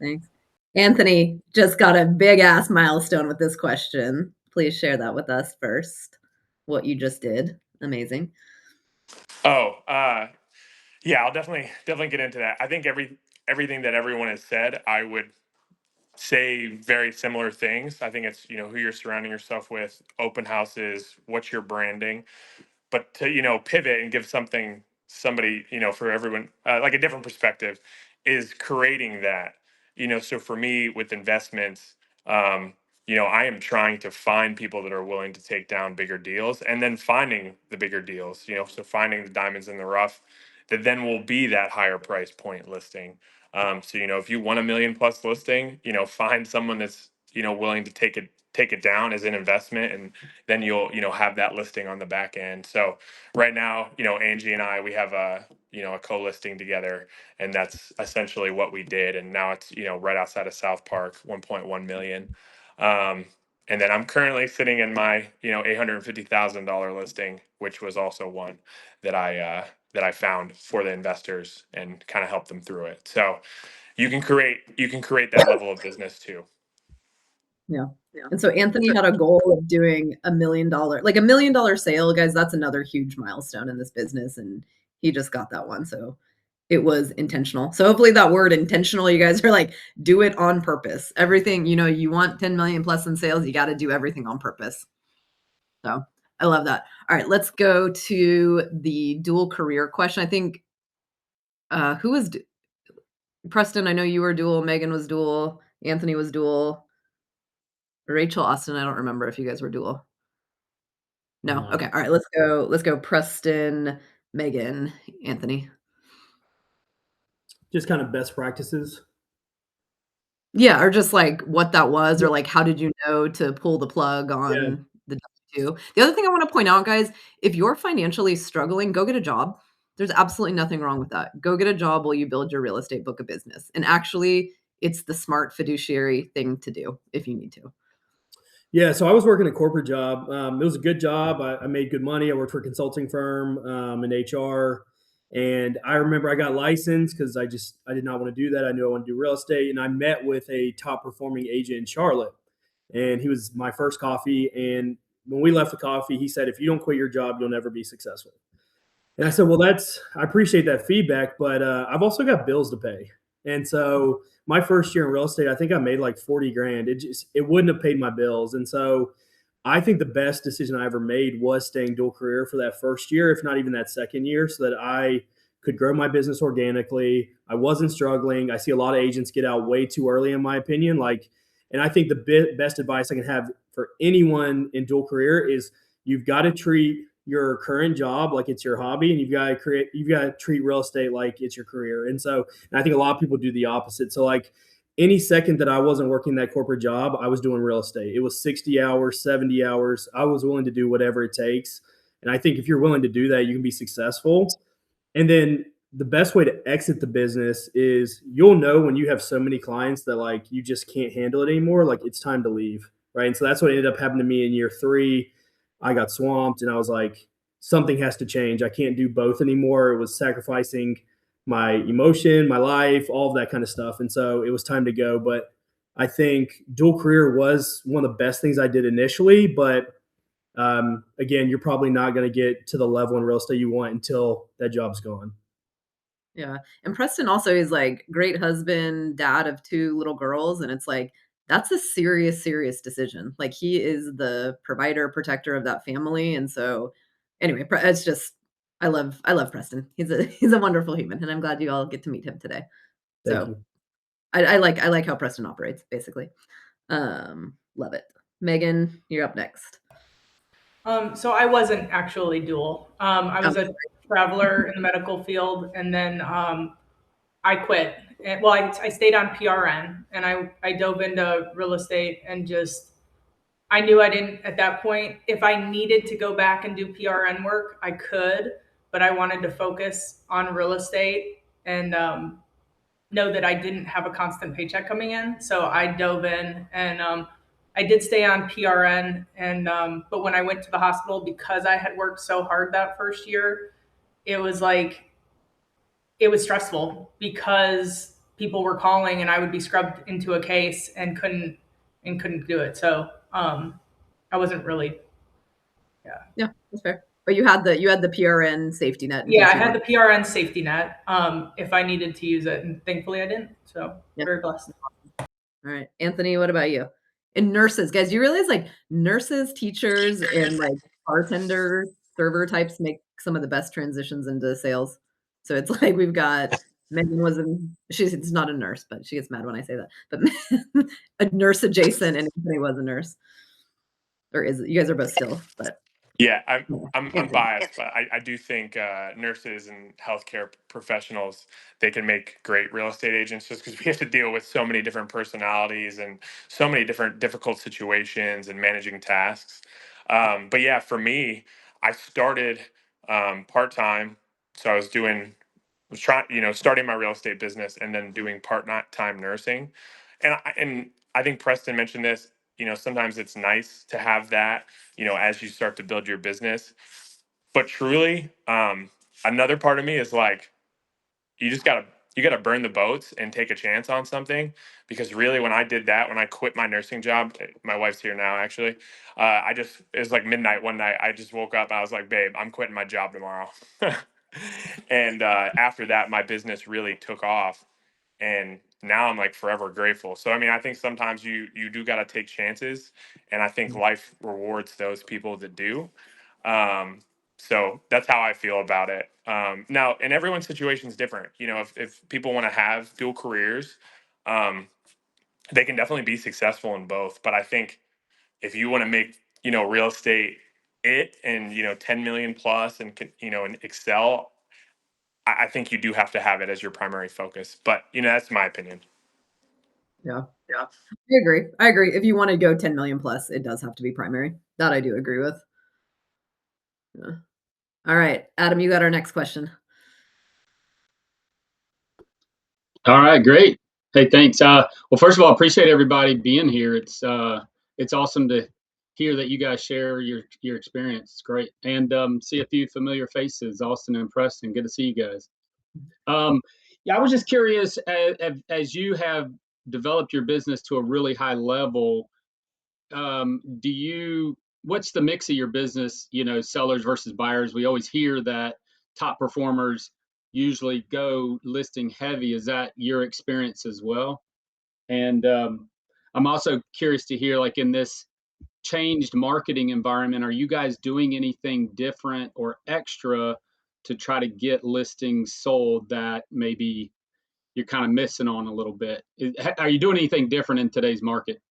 Thanks. Anthony just got a big ass milestone with this question. Please share that with us first. What you just did. Amazing. Oh, yeah, I'll definitely get into that. I think everything that everyone has said, I would say very similar things. I think it's, who you're surrounding yourself with, open houses, what's your branding, but to, pivot and give somebody, for everyone, like a different perspective, is creating that. So for me with investments, I am trying to find people that are willing to take down bigger deals, and then finding the bigger deals, so finding the diamonds in the rough that then will be that higher price point listing. So if you want a million plus listing, find someone that's willing to take it down as an investment, and then you'll have that listing on the back end. So right now, Angie and I, we have a co-listing together, and that's essentially what we did. And now it's right outside of South Park, 1.1 million. And then I'm currently sitting in my $850,000 listing, which was also one that I found for the investors and kind of help them through it. So you can create that level of business too. Yeah. And so Anthony had a goal of doing $1 million, like $1 million sale, guys. That's another huge milestone in this business. And he just got that one. So it was intentional. So hopefully that word intentional, you guys are like, do it on purpose. Everything, you want 10 million plus in sales, you got to do everything on purpose. So I love that. All right, let's go to the dual career question. I think, who was Preston? I know you were dual. Megan was dual. Anthony was dual. Rachel, Austin, I don't remember if you guys were dual. No. Okay. All right. Let's go. Preston, Megan, Anthony. Just kind of best practices. Yeah, or just like what that was, or like how did you know to pull the plug on the W2? The other thing I want to point out, guys, if you're financially struggling, go get a job. There's absolutely nothing wrong with that. Go get a job while you build your real estate book of business. And actually, it's the smart fiduciary thing to do if you need to. Yeah, so I was working a corporate job. It was a good job. I made good money. I worked for a consulting firm in HR, and I remember I got licensed because I did not want to do that. I knew I wanted to do real estate, and I met with a top performing agent in Charlotte, and he was my first coffee. And when we left the coffee, he said, "If you don't quit your job, you'll never be successful." And I said, "Well, I appreciate that feedback, but I've also got bills to pay." And so my first year in real estate, I think I made like 40 grand. It wouldn't have paid my bills. And so I think the best decision I ever made was staying dual career for that first year, if not even that second year, so that I could grow my business organically. I wasn't struggling. I see a lot of agents get out way too early, in my opinion. And I think the best advice I can have for anyone in dual career is you've got to treat your current job like it's your hobby, and you've got to treat real estate like it's your career. And I think a lot of people do the opposite. So like any second that I wasn't working that corporate job, I was doing real estate. It was 60 hours, 70 hours. I was willing to do whatever it takes. And I think if you're willing to do that, you can be successful. And then the best way to exit the business is you'll know when you have so many clients that like you just can't handle it anymore, like it's time to leave. Right. And so that's what ended up happening to me in year 3. I got swamped and I was like, something has to change. I can't do both anymore. It was sacrificing my emotion, my life, all of that kind of stuff. And so it was time to go. But I think dual career was one of the best things I did initially. But again, you're probably not going to get to the level in real estate you want until that job's gone. Yeah. And Preston also is like great husband, dad of 2 little girls. And it's like, that's a serious, serious decision. Like he is the provider, protector of that family. And so anyway, it's just, I love Preston. He's a wonderful human. And I'm glad you all get to meet him today. Thank So you. I like how Preston operates, basically. Love it. Megan, you're up next. So I wasn't actually dual. I was a traveler in the medical field, and then I quit. I stayed on PRN, and I dove into real estate, and I knew I didn't at that point. If I needed to go back and do PRN work, I could, but I wanted to focus on real estate and know that I didn't have a constant paycheck coming in. So I dove in, and I did stay on PRN, and but when I went to the hospital, because I had worked so hard that first year, it was like it was stressful because people were calling and I would be scrubbed into a case and couldn't do it. So I wasn't really. Yeah, that's fair. But you had the PRN safety net in Yeah, case I you had the want. PRN safety net if I needed to use it, and thankfully I didn't. So Yeah. very blessed. All right, Anthony, what about you? And nurses, guys, you realize like nurses, teachers, and like bartender, server types make some of the best transitions into sales. So it's like we've got Megan she's not a nurse, but she gets mad when I say that. But a nurse adjacent, and Anthony was a nurse, or is it? You guys are both still, but Yeah, I'm yeah, I'm, I'm Anthony. biased, but I do think nurses and healthcare professionals, they can make great real estate agents just because we have to deal with so many different personalities and so many different difficult situations and managing tasks. But yeah, for me, I started part time, so I was trying, starting my real estate business and then doing part-time nursing. And I think Preston mentioned this, sometimes it's nice to have that, as you start to build your business. But truly, another part of me is like, you just you gotta burn the boats and take a chance on something. Because really, when I did that, when I quit my nursing job, my wife's here now actually. It was like midnight one night. I just woke up. I was like, babe, I'm quitting my job tomorrow. And after that, my business really took off, and now I'm like forever grateful. So I mean, I think sometimes you do got to take chances, and I think life rewards those people that do. Um, so that's how I feel about it. Now, and everyone's situation is different. If people want to have dual careers, um, they can definitely be successful in both. But I think if you want to make real estate and 10 million plus and and excel, I think you do have to have it as your primary focus. But that's my opinion. Yeah, Yeah. I agree. I agree. If you want to go 10 million plus, it does have to be primary. That I do agree with. Yeah. All right, Adam, you got our next question. All right, great. Hey, thanks. Well, first of all, appreciate everybody being here. It's awesome to hear that you guys share your experience. It's great, and see a few familiar faces. Austin and Preston, good to see you guys. Yeah, I was just curious, as you have developed your business to a really high level, what's the mix of your business, sellers versus buyers? We always hear that top performers usually go listing heavy. Is that your experience as well? And I'm also curious to hear, like, in this changed marketing environment, are you guys doing anything different or extra to try to get listings sold that maybe you're kind of missing on a little bit? Are you doing anything different in today's market?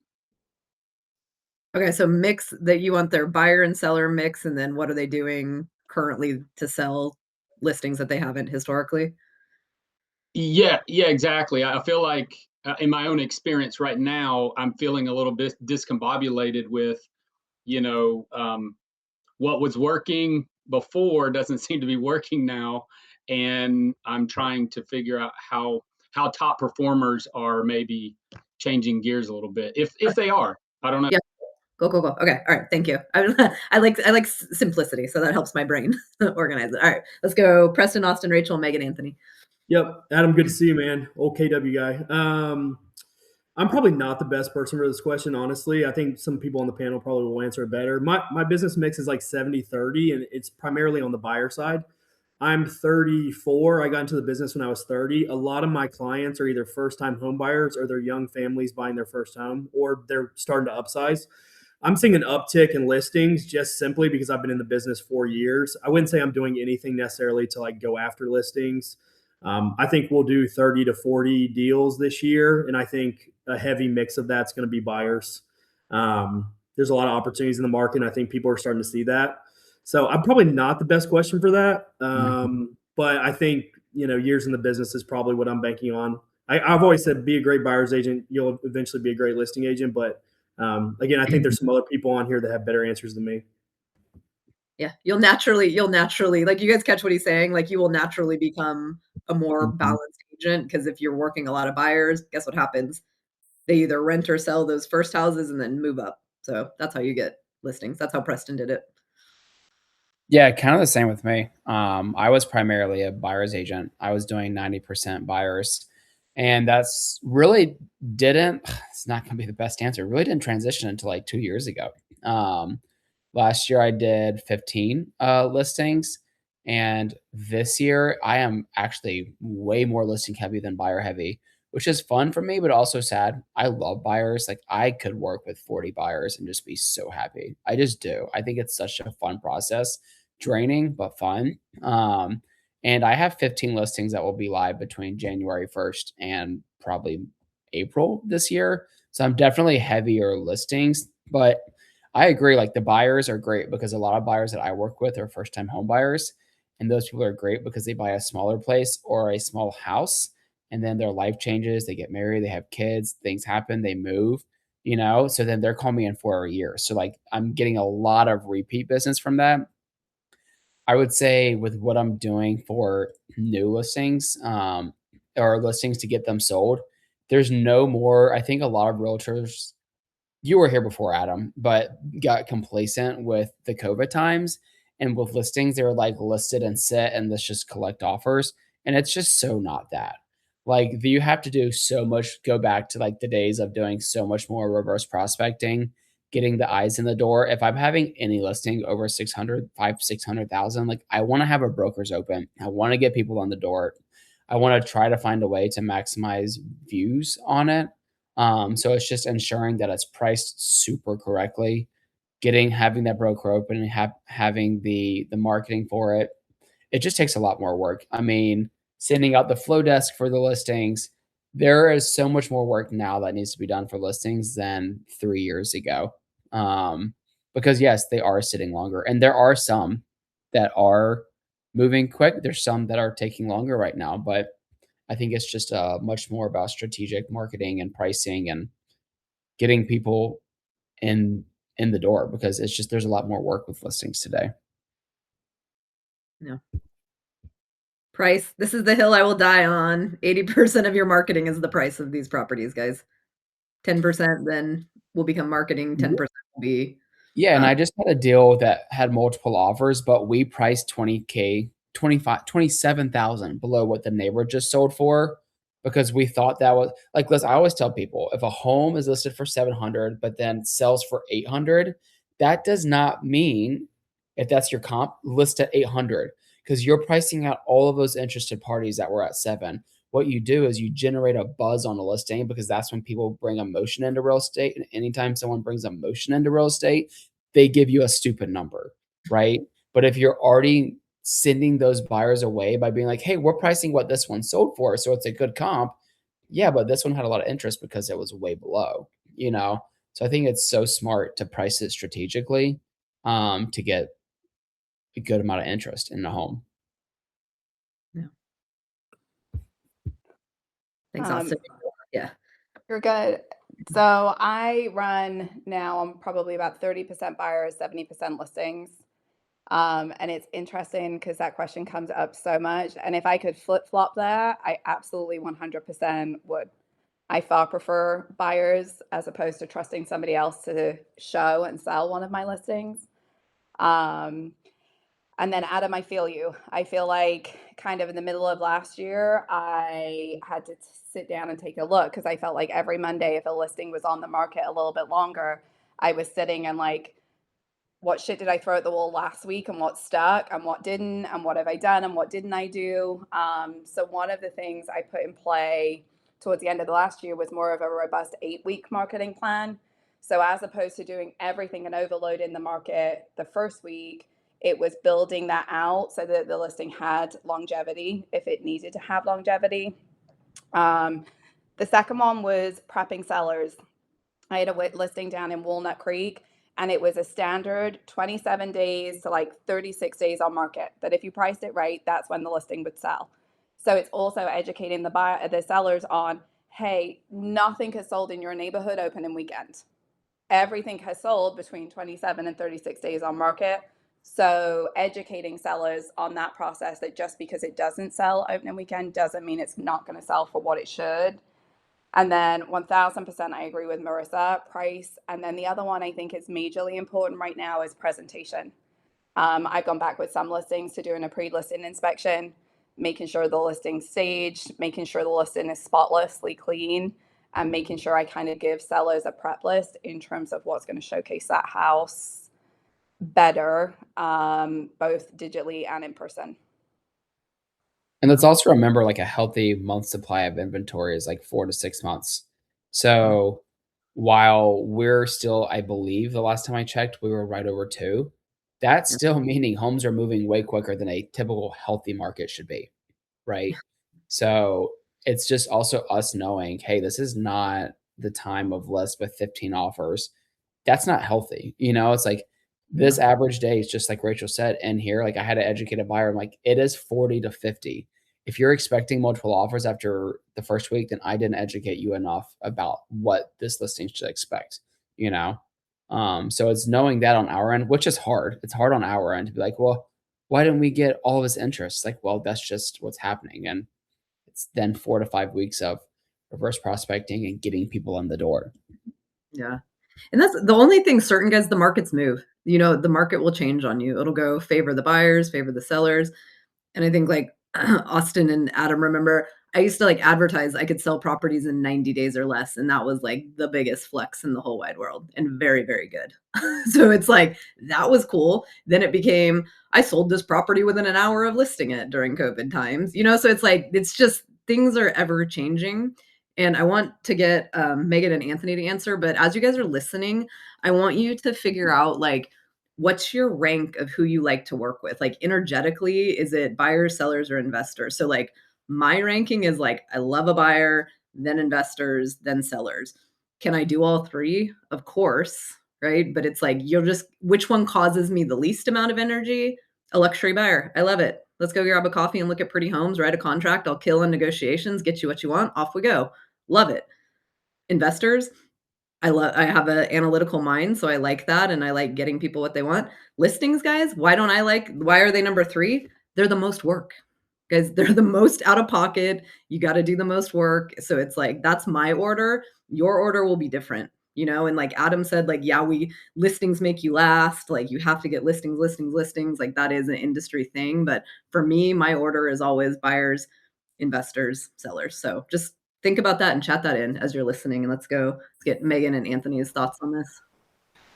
Okay, so mix that you want their buyer and seller mix, and then what are they doing currently to sell listings that they haven't historically? Yeah, exactly. I feel like in my own experience right now, I'm feeling a little bit discombobulated with, you know, um, what was working before doesn't seem to be working now, and I'm trying to figure out how top performers are maybe changing gears a little bit, if they are. I don't know. Yeah. Go, go, go. Okay. All right. Thank you. I like simplicity, so that helps my brain organize it. All right. Let's go. Preston, Austin, Rachel, Megan, Anthony. Yep, Adam, good to see you, man. Old KW guy. I'm probably not the best person for this question, honestly. I think some people on the panel probably will answer it better. My business mix is like 70-30, and it's primarily on the buyer side. I'm 34. I got into the business when I was 30. A lot of my clients are either first-time home buyers or they're young families buying their first home, or they're starting to upsize. I'm seeing an uptick in listings just simply because I've been in the business 4 years. I wouldn't say I'm doing anything necessarily to like go after listings. I think we'll do 30 to 40 deals this year, and I think a heavy mix of that's going to be buyers. There's a lot of opportunities in the market, and I think people are starting to see that. So I'm probably not the best question for that, but I think years in the business is probably what I'm banking on. I've always said be a great buyer's agent. You'll eventually be a great listing agent, but again, I think there's some other people on here that have better answers than me. Yeah, you'll naturally, like, you guys catch what he's saying? Like, you will naturally become a more balanced agent because if you're working a lot of buyers, guess what happens? they either rent or sell those first houses and then move up. So that's how you get listings. That's how Preston did it. Yeah, kind of the same with me. I was primarily a buyer's agent. I was doing 90% buyers. And that's really didn't, it's not going to be the best answer, really didn't transition until like 2 years ago. Um, Last year I did 15 listings. And this year I am actually way more listing heavy than buyer heavy, which is fun for me, but also sad. I love buyers. Like I could work with 40 buyers and just be so happy. I just do. I think it's such a fun process, draining but fun. And I have 15 listings that will be live between January 1st and probably April this year. So I'm definitely heavier listings, but I agree. Like the buyers are great because a lot of buyers that I work with are first time home buyers. And those people are great because they buy a smaller place or a small house and then their life changes. They get married, they have kids, things happen, they move, So then they're calling me in for a year. So like I'm getting a lot of repeat business from that. I would say with what I'm doing for new listings, or listings to get them sold, there's no more. I think a lot of realtors, you were here before Adam, but got complacent with the COVID times and with listings, they were like listed and set and let's just collect offers. And it's just so not that. Like you have to do so much, go back to like the days of doing so much more reverse prospecting, getting the eyes in the door. If I'm having any listing over 600,000, like I want to have a broker's open. I want to get people on the door. I want to try to find a way to maximize views on it. So it's just ensuring that it's priced super correctly, having that broker open and having the marketing for it. It just takes a lot more work. I mean, sending out the flow desk for the listings. There is so much more work now that needs to be done for listings than 3 years ago. Because yes, they are sitting longer, and there are some that are moving quick. There's some that are taking longer right now, but I think it's just much more about strategic marketing and pricing and getting people in in the door because it's just there's a lot more work with listings today. No. Price. This is the hill I will die on. 80% of your marketing is the price of these properties, guys. 10% then will become marketing. 10% will be Yeah, and I just had a deal that had multiple offers, but we priced 20K, 25, 27,000 below what the neighbor just sold for because we thought that was like, listen, I always tell people if a home is listed for 700, but then sells for 800, that does not mean if that's your comp, list at 800 because you're pricing out all of those interested parties that were at 7. What you do is you generate a buzz on a listing because that's when people bring emotion into real estate. And anytime someone brings emotion into real estate, they give you a stupid number, right? But if you're already sending those buyers away by being like, hey, we're pricing what this one sold for, so it's a good comp. Yeah, but this one had a lot of interest because it was way below. So I think it's so smart to price it strategically to get a good amount of interest in the home. Yeah. Thanks, Um, Austin. Yeah. You're good. So I run now, I'm probably about 30% buyers, 70% listings. And it's interesting because that question comes up so much. And if I could flip flop that, I absolutely 100% would. I far prefer buyers as opposed to trusting somebody else to show and sell one of my listings. Um, and then Adam, I feel you. I feel like kind of in the middle of last year, I had to sit down and take a look because I felt like every Monday, if a listing was on the market a little bit longer, I was sitting and like, what shit did I throw at the wall last week and what stuck and what didn't and what have I done and what didn't I do? So one of the things I put in play towards the end of the last year was more of a robust 8-week marketing plan. So as opposed to doing everything and overloading the market the first week, it was building that out so that the listing had longevity if it needed to have longevity. The second one was prepping sellers. I had a listing down in Walnut Creek, and it was a standard 27 days to like 36 days on market. That if you priced it right, that's when the listing would sell. So it's also educating the sellers on, hey, nothing has sold in your neighborhood opening weekend. Everything has sold between 27 and 36 days on market. So educating sellers on that process, that just because it doesn't sell opening weekend doesn't mean it's not going to sell for what it should. And then 1000% I agree with Marissa, price. And then the other one I think is majorly important right now is presentation. I've gone back with some listings to doing a pre-listing inspection, making sure the listing's staged, making sure the listing is spotlessly clean, and making sure I kind of give sellers a prep list in terms of what's going to showcase that house better, both digitally and in person. And let's also remember like a healthy month supply of inventory is like 4 to 6 months. So while we're still, I believe the last time I checked, we were right over 2. That's still meaning homes are moving way quicker than a typical healthy market should be, right? So it's just also us knowing, hey, this is not the time of list with 15 offers. That's not healthy. It's like this average day is just like Rachel said in here. Like I had to educate a buyer. I'm like, it is 40 to 50. If you're expecting multiple offers after the first week, then I didn't educate you enough about what this listing should expect, you know? So it's knowing that on our end, which is hard. It's hard on our end to be like, well, why didn't we get all of his interest? Like, well, that's just what's happening. And it's then 4 to 5 weeks of reverse prospecting and getting people in the door. Yeah. And that's the only thing certain, guys, the markets move. The market will change on you. It'll go favor the buyers, favor the sellers. And I think like Austin and Adam remember, I used to like advertise I could sell properties in 90 days or less. And that was like the biggest flex in the whole wide world and very, very good. So it's like, that was cool. Then it became, I sold this property within an hour of listing it during COVID times, so it's like, it's just things are ever changing. And I want to get Megan and Anthony to answer, but as you guys are listening, I want you to figure out like, what's your rank of who you like to work with? Like energetically, is it buyers, sellers, or investors? So like my ranking is like, I love a buyer, then investors, then sellers. Can I do all 3? Of course, right? But it's like, which one causes me the least amount of energy? A luxury buyer. I love it. Let's go grab a coffee and look at pretty homes, write a contract. I'll kill on negotiations, get you what you want. Off we go. Love it. Investors, I have an analytical mind, so I like that, and I like getting people what they want. Listings, guys, why are they number 3? They're the most work. Guys, they're the most out of pocket. You got to do the most work. So it's like, that's my order. Your order will be different, and like Adam said, like, yeah, listings make you last. Like you have to get listings. Like that is an industry thing. But for me, my order is always buyers, investors, sellers. So just think about that and chat that in as you're listening. And let's get Megan and Anthony's thoughts on this.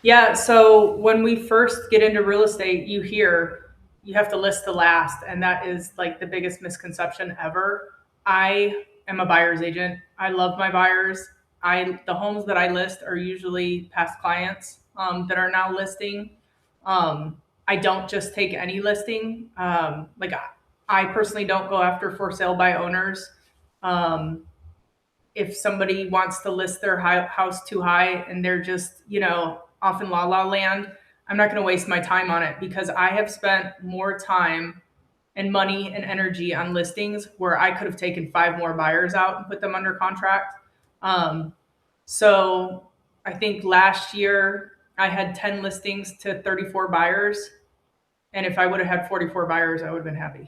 Yeah, so when we first get into real estate, you hear you have to list the last, and that is like the biggest misconception ever. I am a buyer's agent. I love my buyers. The homes that I list are usually past clients that are now listing. I don't just take any listing. I personally don't go after for sale by owners. If somebody wants to list their house too high and they're just, off in la la land, I'm not going to waste my time on it, because I have spent more time and money and energy on listings where I could have taken 5 more buyers out and put them under contract. So I think last year I had 10 listings to 34 buyers. And if I would have had 44 buyers, I would have been happy.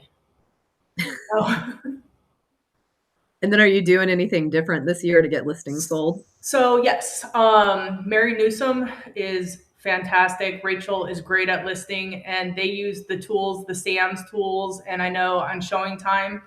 And then are you doing anything different this year to get listings sold? So yes, Mary Newsom is fantastic. Rachel is great at listing, and they use the tools, the SAMS tools. And I know on Showing Time,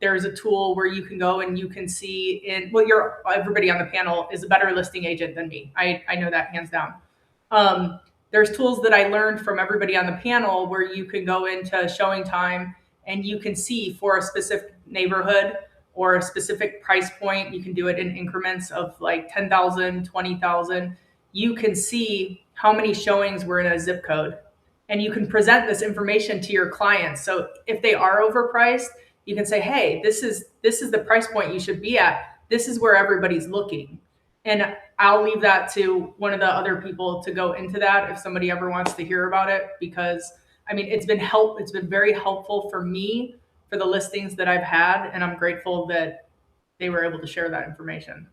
there's a tool where you can go and you can see everybody on the panel is a better listing agent than me. I know that hands down. There's tools that I learned from everybody on the panel where you can go into Showing Time and you can see for a specific neighborhood or a specific price point. You can do it in increments of like 10,000, 20,000. You can see how many showings were in a zip code, and you can present this information to your clients. So if they are overpriced, you can say, hey, this is the price point you should be at. This is where everybody's looking. And I'll leave that to one of the other people to go into that if somebody ever wants to hear about it, because it's been very helpful for me for the listings that I've had, and I'm grateful that they were able to share that information.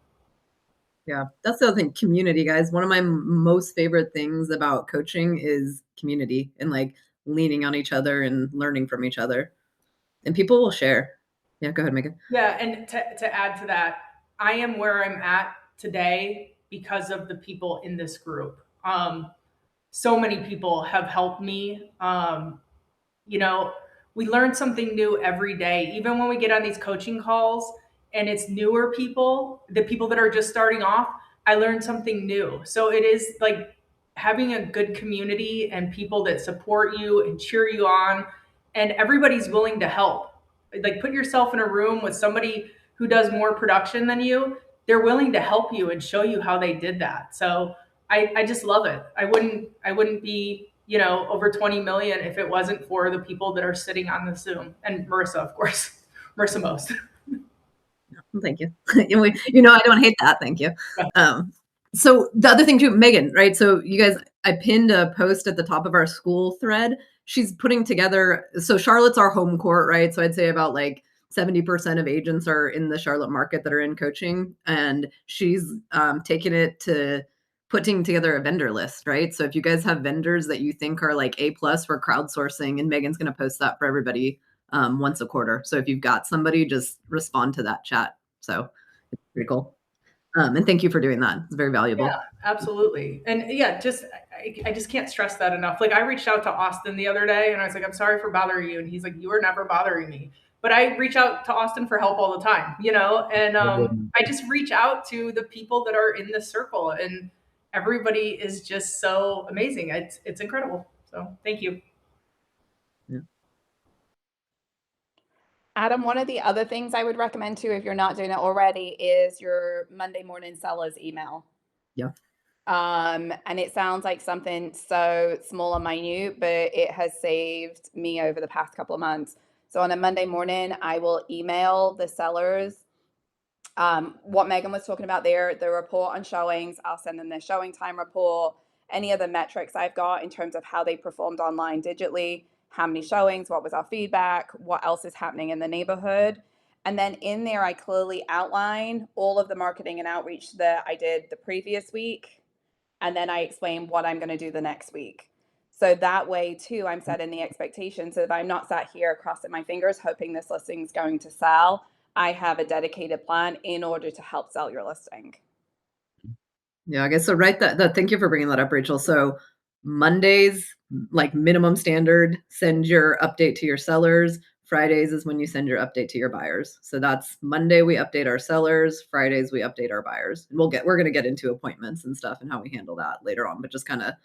Yeah, that's the other thing, community, guys. One of my most favorite things about coaching is community and like leaning on each other and learning from each other. And people will share. Yeah, go ahead, Megan. Yeah, and to add to that, I am where I'm at today because of the people in this group. So many people have helped me. You know, we learn something new every day, even when we get on these coaching calls and it's newer people, the people that are just starting off, I learned something new. So it is like having a good community and people that support you and cheer you on, and everybody's willing to help. Like, put yourself in a room with somebody who does more production than you, they're willing to help you and show you how they did that. So I just love it. I wouldn't be, over 20 million if it wasn't for the people that are sitting on the Zoom, and Marissa, of course. Marissa most. Thank you. I don't hate that. Thank you. So the other thing too, Megan, right? So you guys, I pinned a post at the top of our school thread. She's putting together, so Charlotte's our home court, right? So I'd say about like 70% of agents are in the Charlotte market that are in coaching, and she's taken it to putting together a vendor list, right? So if you guys have vendors that you think are like A plus for crowdsourcing, and Megan's going to post that for everybody once a quarter. So if you've got somebody, just respond to that chat. So it's pretty cool. And thank you for doing that. It's very valuable. Yeah, absolutely. And yeah, I just can't stress that enough. Like, I reached out to Austin the other day and I was like, I'm sorry for bothering you. And he's like, you were never bothering me. But I reach out to Austin for help all the time, and I just reach out to the people that are in the circle, and everybody is just so amazing. It's incredible. So thank you. Adam, one of the other things I would recommend too, if you're not doing it already, is your Monday morning sellers email. Yeah. And it sounds like something so small and minute, but it has saved me over the past couple of months. So on a Monday morning, I will email the sellers what Megan was talking about there, the report on showings. I'll send them their showing time report, any of the metrics I've got in terms of how they performed online digitally, how many showings, what was our feedback, what else is happening in the neighborhood. And then in there, I clearly outline all of the marketing and outreach that I did the previous week. And then I explain what I'm going to do the next week. So that way, too, I'm setting the expectation. So if I'm not sat here crossing my fingers, hoping this listing's going to sell, I have a dedicated plan in order to help sell your listing. Yeah, I guess so. Right. Thank you for bringing that up, Rachel. So Mondays, like minimum standard, send your update to your sellers. Fridays is when you send your update to your buyers. So that's Monday, we update our sellers. Fridays, we update our buyers. And we're going to get into appointments and stuff and how we handle that later on, but just kind of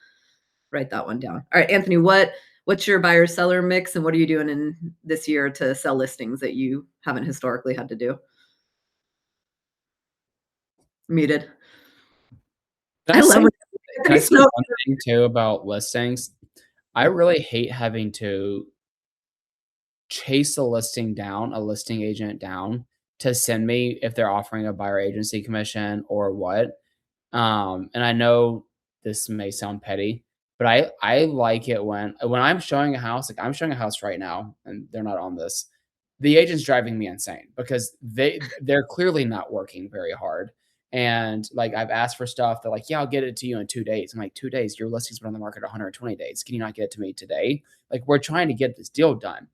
write that one down. All right, Anthony, what's your buyer seller mix, and what are you doing in this year to sell listings that you haven't historically had to do? Muted. Can I love it. I say one thing too about listings? I really hate having to chase a listing down, a listing agent down to send me if they're offering a buyer agency commission or what. And I know this may sound petty, but I like it when I'm showing a house, like I'm showing a house right now, and they're not on this. The agent's driving me insane because they're clearly not working very hard. And like I've asked for stuff, they're like, yeah, I'll get it to you in 2 days. I'm like, 2 days? Your listing's been on the market 120 days. Can you not get it to me today? Like, we're trying to get this deal done.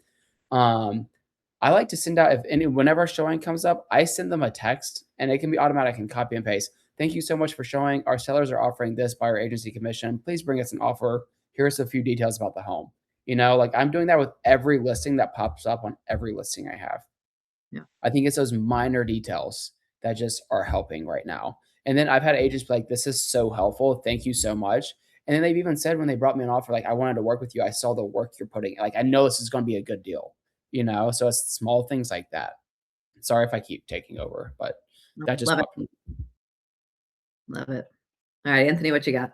I like to send out whenever a showing comes up, I send them a text, and it can be automatic and copy and paste. Thank you so much for showing. Our sellers are offering this buyer agency commission. Please bring us an offer. Here's a few details about the home. Like I'm doing that with every listing that pops up on every listing I have. Yeah. I think it's those minor details that just are helping right now. And then I've had agents be like, this is so helpful. Thank you so much. And then they've even said when they brought me an offer, like, I wanted to work with you. I saw the work you're putting. Like, I know this is going to be a good deal, So it's small things like that. Sorry if I keep taking over, but that just love it. Love it. All right, Anthony, what you got?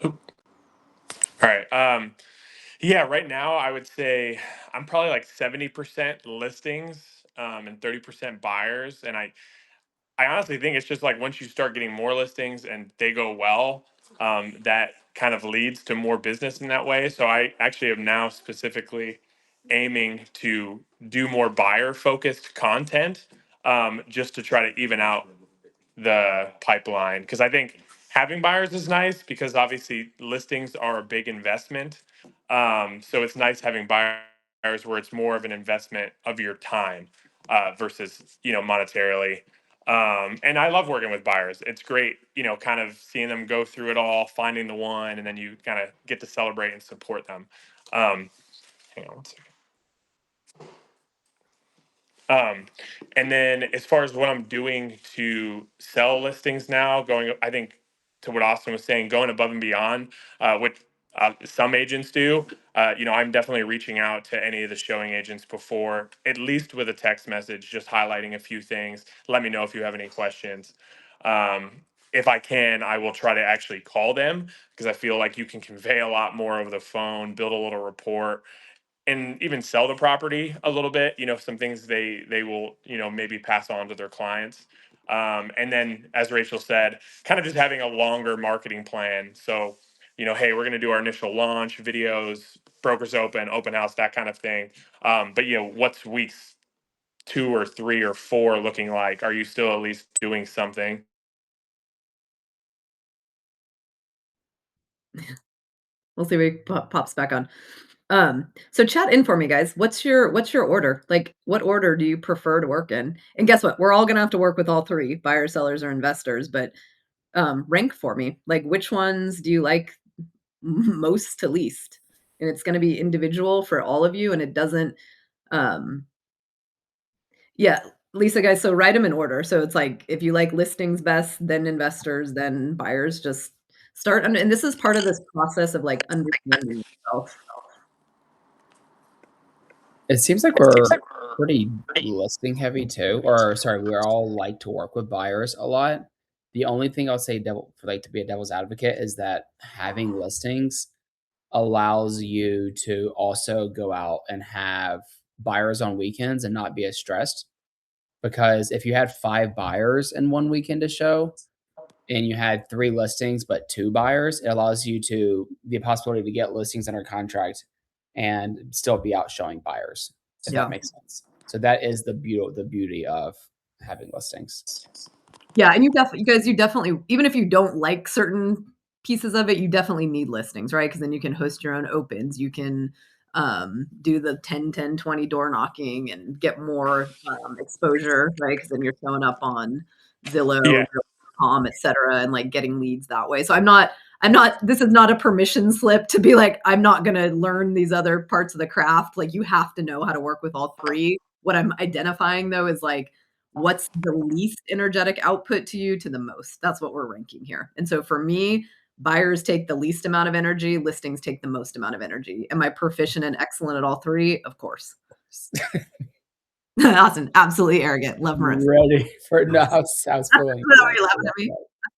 All right. Yeah, right now I would say I'm probably like 70% listings, and 30% buyers. And I honestly think it's just like once you start getting more listings and they go well, that kind of leads to more business in that way. So I actually am now specifically aiming to do more buyer focused content, just to try to even out the pipeline. Because I think having buyers is nice because obviously listings are a big investment. So it's nice having buyers where it's more of an investment of your time versus monetarily. And I love working with buyers. It's great, kind of seeing them go through it all, finding the one, and then you kind of get to celebrate and support them. Hang on one second. And then as far as what I'm doing to sell listings now, I think to what Austin was saying, going above and beyond, which some agents do. I'm definitely reaching out to any of the showing agents before, at least with a text message, just highlighting a few things. Let me know if you have any questions. If I can, I will try to actually call them because I feel like you can convey a lot more over the phone, build a little rapport, and even sell the property a little bit. Some things they will maybe pass on to their clients. And then, as Rachel said, kind of just having a longer marketing plan. So hey, we're going to do our initial launch videos, brokers open house, that kind of thing. But what's weeks 2 or 3 or 4 looking like? Are you still at least doing something? We'll see if he pops back on. So chat in for me, guys. What's your order? Like, what order do you prefer to work in? And guess what? We're all gonna have to work with all three: buyers, sellers, or investors. But rank for me. Like, which ones do you like most to least? And it's gonna be individual for all of you, and it doesn't. Um, yeah, Lisa, guys. So write them in order. So it's like if you like listings best, then investors, then buyers. Just start. And this is part of this process of like understanding yourself. It seems like we're pretty listing heavy too, or sorry, we all like to work with buyers a lot. The only thing I'll say to be a devil's advocate is that having listings allows you to also go out and have buyers on weekends and not be as stressed. Because if you had 5 buyers in one weekend to show and you had 3 listings but 2 buyers, it allows you the possibility to get listings under contract and still be out showing buyers, if Yeah. that makes sense. So that is the beauty of having listings. Yeah, and you definitely, even if you don't like certain pieces of it, you definitely need listings, right? Because then you can host your own opens. You can do the 10-10-20 door knocking and get more exposure, right? Because then you're showing up on Zillow, Yeah. Realtor.com, et cetera, and like getting leads that way. So this is not a permission slip to be like, I'm not going to learn these other parts of the craft. Like, you have to know how to work with all three. What I'm identifying though is like, what's the least energetic output to you to the most? That's what we're ranking here. And so for me, buyers take the least amount of energy, listings take the most amount of energy. Am I proficient and excellent at all three? Of course. Awesome. Absolutely arrogant. Love Marissa. Ready for no, I was feeling. Are you laughing at me?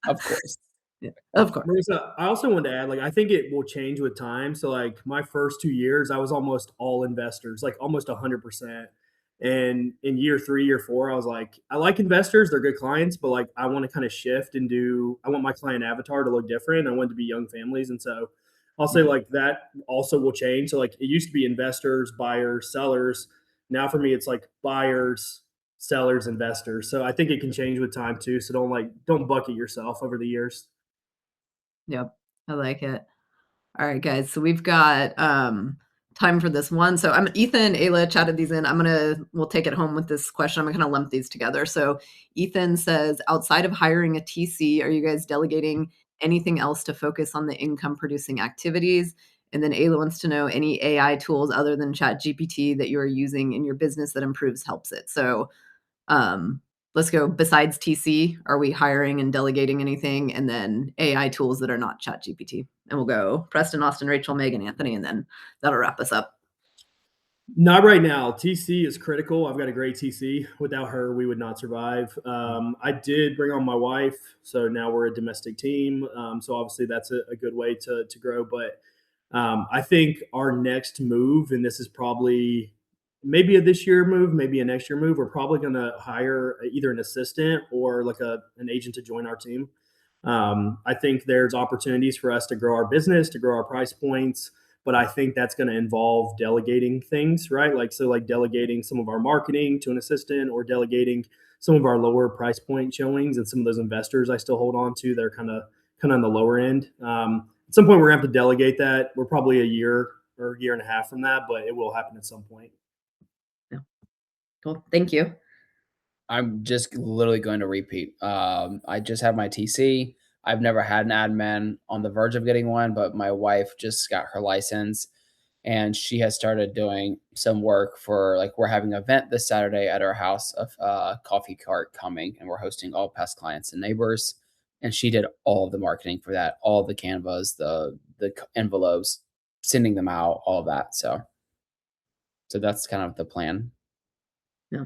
Of course. Yeah, of course. Marissa, I also wanted to add, like, I think it will change with time. So, like, my first 2 years, I was almost all investors, like almost 100%. And in year 3, year 4, I was like, I like investors; they're good clients, but like, I want to kind of shift and I want my client avatar to look different. I want it to be young families, and so I'll say like that also will change. So, like, it used to be investors, buyers, sellers. Now for me, it's like buyers, sellers, investors. So I think it can change with time too. So don't bucket yourself over the years. Yep. I like it. All right, guys. So we've got time for this one. So I'm Ethan, Ayla chatted these in. We'll take it home with this question. I'm gonna kind of lump these together. So Ethan says, outside of hiring a TC, are you guys delegating anything else to focus on the income producing activities? And then Ayla wants to know any AI tools other than ChatGPT that you are using in your business that helps it. So let's go. Besides TC, are we hiring and delegating anything? And then AI tools that are not ChatGPT. And we'll go Preston, Austin, Rachel, Megan, Anthony, and then that'll wrap us up. Not right now. TC is critical. I've got a great TC. Without her, we would not survive. I did bring on my wife, so now we're a domestic team. So obviously that's a good way to grow. But I think our next move, and this is probably maybe a this year move, maybe a next year move, we're probably going to hire either an assistant or like an agent to join our team. I think there's opportunities for us to grow our business, to grow our price points, but I think that's going to involve delegating things, right? Like delegating some of our marketing to an assistant, or delegating some of our lower price point showings, and some of those investors I still hold on to. They're kind of on the lower end. At some point, we're going to have to delegate that. We're probably a year or a year and a half from that, but it will happen at some point. Cool. Thank you. I'm just literally going to repeat. I just have my TC. I've never had an admin, on the verge of getting one, but my wife just got her license and she has started doing some work for, like, we're having an event this Saturday at our house of coffee cart coming, and we're hosting all past clients and neighbors. And she did all of the marketing for that, all the canvas, the envelopes, sending them out, all of that. So that's kind of the plan. Yeah.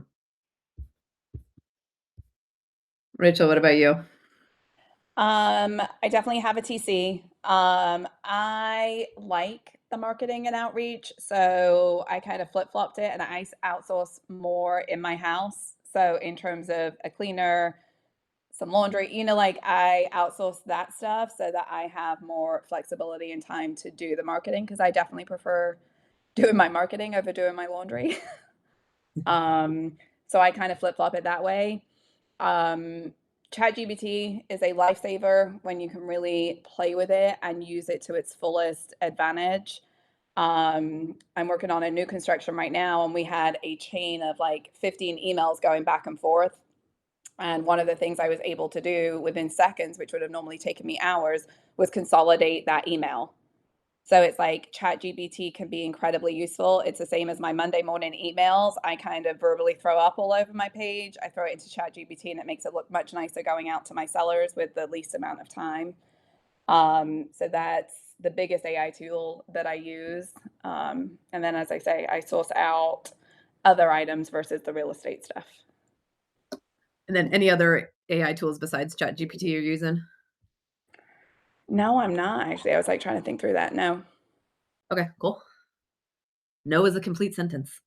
Rachel, what about you? I definitely have a TC. I like the marketing and outreach, so I kind of flip-flopped it and I outsource more in my house. So in terms of a cleaner, some laundry, like I outsource that stuff so that I have more flexibility and time to do the marketing, because I definitely prefer doing my marketing over doing my laundry. So I kind of flip-flop it that way. ChatGPT is a lifesaver when you can really play with it and use it to its fullest advantage. I'm working on a new construction right now, and we had a chain of like 15 emails going back and forth. And one of the things I was able to do within seconds, which would have normally taken me hours, was consolidate that email. So it's like ChatGPT can be incredibly useful. It's the same as my Monday morning emails. I kind of verbally throw up all over my page. I throw it into ChatGPT and it makes it look much nicer going out to my sellers with the least amount of time. So that's the biggest AI tool that I use. And then, as I say, I source out other items versus the real estate stuff. And then any other AI tools besides ChatGPT you're using? No, I'm not actually. I was like trying to think through that. No. Okay, cool. No is a complete sentence.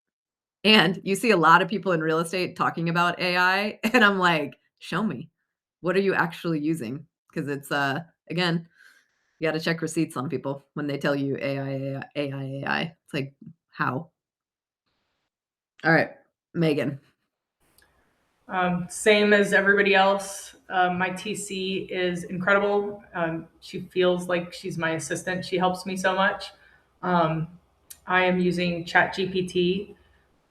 And you see a lot of people in real estate talking about AI, and I'm like, show me. What are you actually using? Because it's again, you got to check receipts on people when they tell you AI. It's like, how? All right, Megan. Same as everybody else. My TC is incredible. She feels like she's my assistant. She helps me so much. I am using ChatGPT.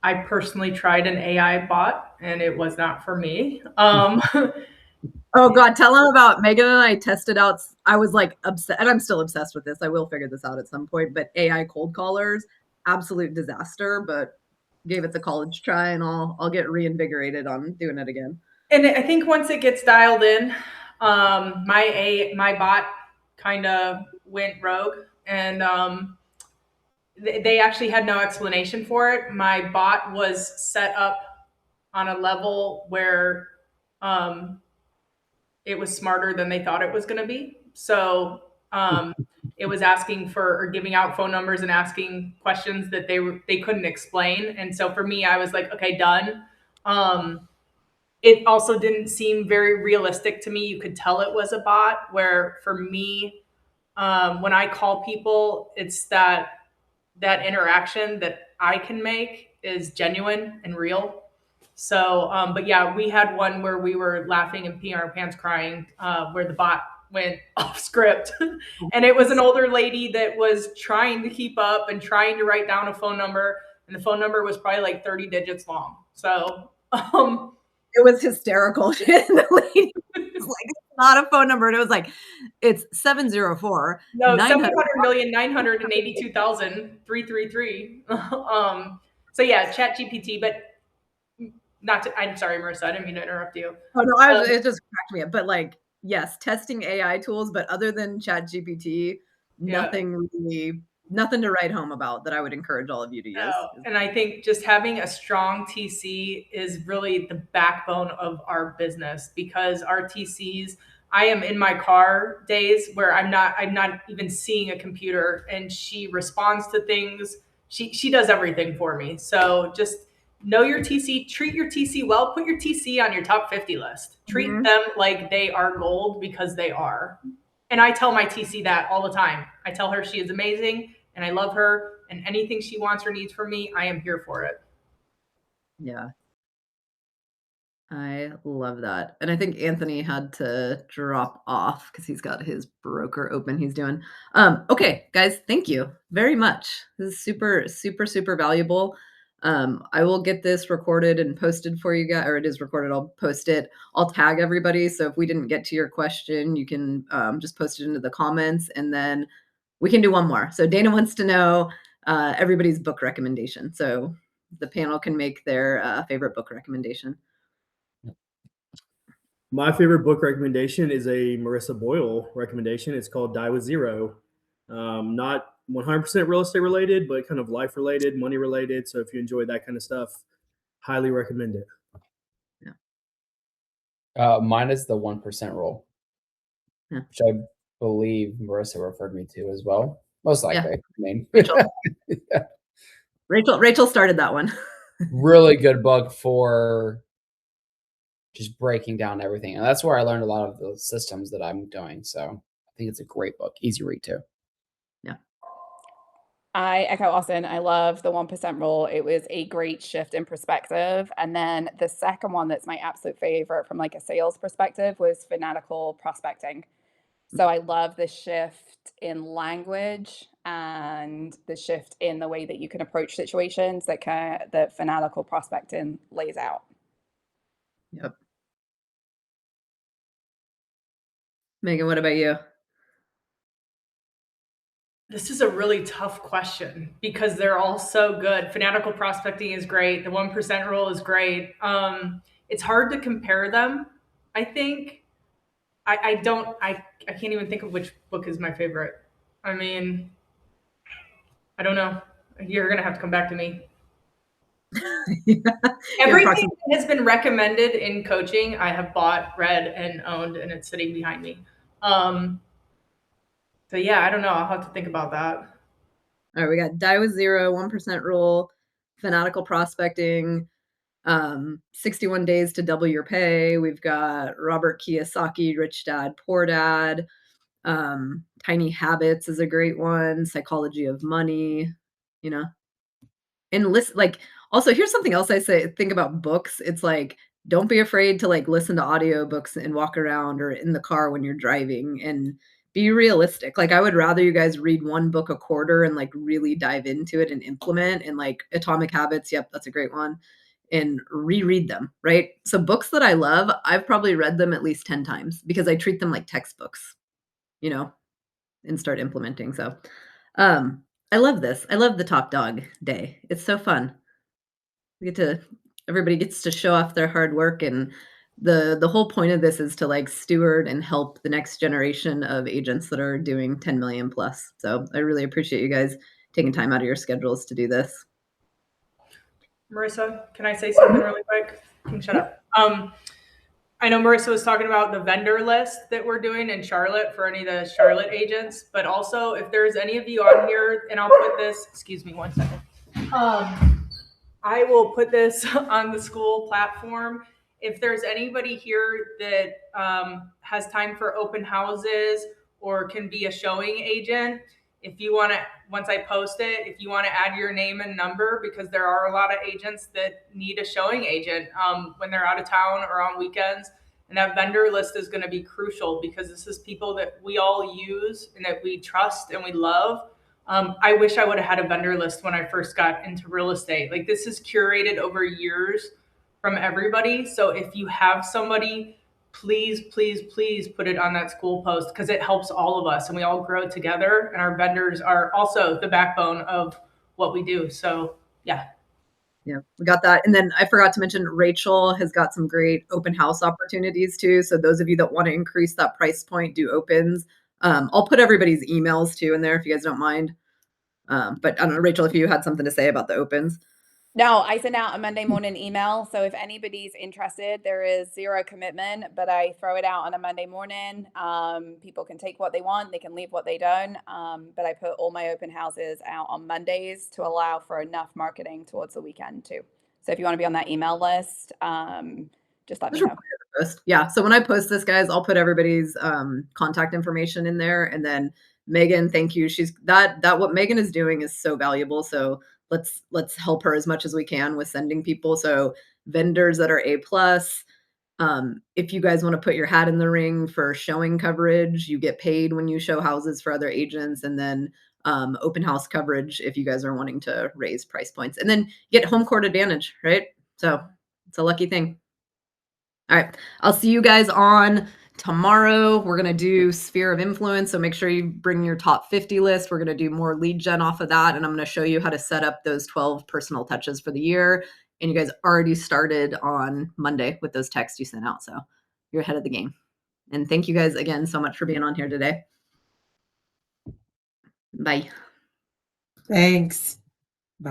I personally tried an AI bot and it was not for me. Oh God, tell them about Megan and I tested out. I was like obsessed, and I'm still obsessed with this. I will figure this out at some point. But AI cold callers, absolute disaster. But gave it the college try, and I'll get reinvigorated on doing it again. And I think once it gets dialed in, my bot kind of went rogue, and they actually had no explanation for it. My bot was set up on a level where it was smarter than they thought it was going to be. So it was asking for or giving out phone numbers and asking questions that they couldn't explain. And so for me, I was like, okay, done. It also didn't seem very realistic to me. You could tell it was a bot. Where for me, when I call people, it's that interaction that I can make is genuine and real. So, but yeah, we had one where we were laughing and peeing our pants crying, where the bot went off script. And it was an older lady that was trying to keep up and trying to write down a phone number. And the phone number was probably like 30 digits long. So, it was hysterical. The lady was like, it's not a phone number. And it was like, it's 704. No, 700,982,333. So yeah, ChatGPT, but I'm sorry, Marissa, I didn't mean to interrupt you. Oh no, it just cracked me up. But like, yes, testing AI tools, but other than ChatGPT, nothing to write home about that I would encourage all of you to use. And I think just having a strong TC is really the backbone of our business, because our TCs, I am in my car days where I'm not even seeing a computer, and she responds to things. She does everything for me. So just know your TC, treat your TC well, put your TC on your top 50 list. Treat them like they are gold, because they are. And I tell my TC that all the time. I tell her she is amazing and I love her, and anything she wants or needs from me, I am here for it. Yeah. I love that. And I think Anthony had to drop off because he's got his broker open he's doing. Okay, guys, thank you very much. This is super, super, super valuable. I will get this recorded and posted for you guys, or it is recorded. I'll post it. I'll tag everybody. So if we didn't get to your question, you can just post it into the comments, and then we can do one more. So Dana wants to know everybody's book recommendation. So the panel can make their favorite book recommendation. My favorite book recommendation is a Marissa Boyle recommendation. It's called Die with Zero. Not 100% real estate related, but kind of life related, money related. So if you enjoy that kind of stuff, highly recommend it. Mine is the 1% rule, Yeah. which I believe Marissa referred me to as well. Most likely. I mean, Rachel. Rachel started that one. really good book for just breaking down everything. And that's where I learned a lot of the systems that I'm doing. So I think it's a great book. Easy read too. I echo Austin. I love the 1% rule. It was a great shift in perspective. And then the second one that's my absolute favorite from like a sales perspective was fanatical prospecting. So I love the shift in language and the shift in the way that you can approach situations that fanatical prospecting lays out. Yep. Megan, what about you? This is a really tough question because they're all so good. Fanatical prospecting is great. The 1% rule is great. It's hard to compare them. I think I can't even think of which book is my favorite. I mean, I don't know. You're going to have to come back to me. Everything that has been recommended in coaching, I have bought, read, and owned, and it's sitting behind me. So yeah, I don't know. I'll have to think about that. All right, we got Die with Zero, 1% rule, fanatical prospecting, 61 days to double your pay. We've got Robert Kiyosaki, Rich Dad, Poor Dad. Tiny Habits is a great one. Psychology of Money, and listen, like, also here's something else I think about books. It's like, don't be afraid to like listen to audiobooks and walk around or in the car when you're driving, and be realistic. Like, I would rather you guys read one book a quarter and like really dive into it and implement, and like Atomic Habits. Yep. That's a great one. And reread them. Right. So books that I love, I've probably read them at least 10 times because I treat them like textbooks, and start implementing. So, I love this. I love the Top Dog Day. It's so fun. Everybody gets to show off their hard work, and the whole point of this is to like steward and help the next generation of agents that are doing 10 million plus. So I really appreciate you guys taking time out of your schedules to do this. Marissa, can I say something really quick? You can shut up. I know Marissa was talking about the vendor list that we're doing in Charlotte for any of the Charlotte agents, but also if there's any of you on here, and I'll put this, excuse me one second. I will put this on the school platform. If there's anybody here that has time for open houses or can be a showing agent, if you want to, once I post it, if you want to add your name and number, because there are a lot of agents that need a showing agent when they're out of town or on weekends. And that vendor list is going to be crucial because this is people that we all use and that we trust and we love. I wish I would have had a vendor list when I first got into real estate. Like, this is curated over years from everybody. So if you have somebody, please, please, please put it on that school post because it helps all of us and we all grow together. And our vendors are also the backbone of what we do. So yeah. Yeah, we got that. And then I forgot to mention Rachel has got some great open house opportunities too. So those of you that want to increase that price point, do opens. I'll put everybody's emails too in there if you guys don't mind. But I don't know, Rachel, if you had something to say about the opens. No, I send out a Monday morning email. So if anybody's interested, there is zero commitment, but I throw it out on a Monday morning. People can take what they want. They can leave what they don't. But I put all my open houses out on Mondays to allow for enough marketing towards the weekend too. So if you want to be on that email list, just let me know. Yeah. So when I post this, guys, I'll put everybody's contact information in there. And then Megan, thank you. She's that what Megan is doing is so valuable. So let's help her as much as we can with sending people. So vendors that are A+, If you guys want to put your hat in the ring for showing coverage, you get paid when you show houses for other agents, and then open house coverage if you guys are wanting to raise price points, and then get home court advantage, right? So it's a lucky thing. All right, I'll see you guys on tomorrow. We're going to do sphere of influence, so make sure you bring your top 50 list. We're going to do more lead gen off of that, and I'm going to show you how to set up those 12 personal touches for the year. And you guys already started on Monday with those texts you sent out, so you're ahead of the game. And thank you guys again so much for being on here today. Bye. Thanks.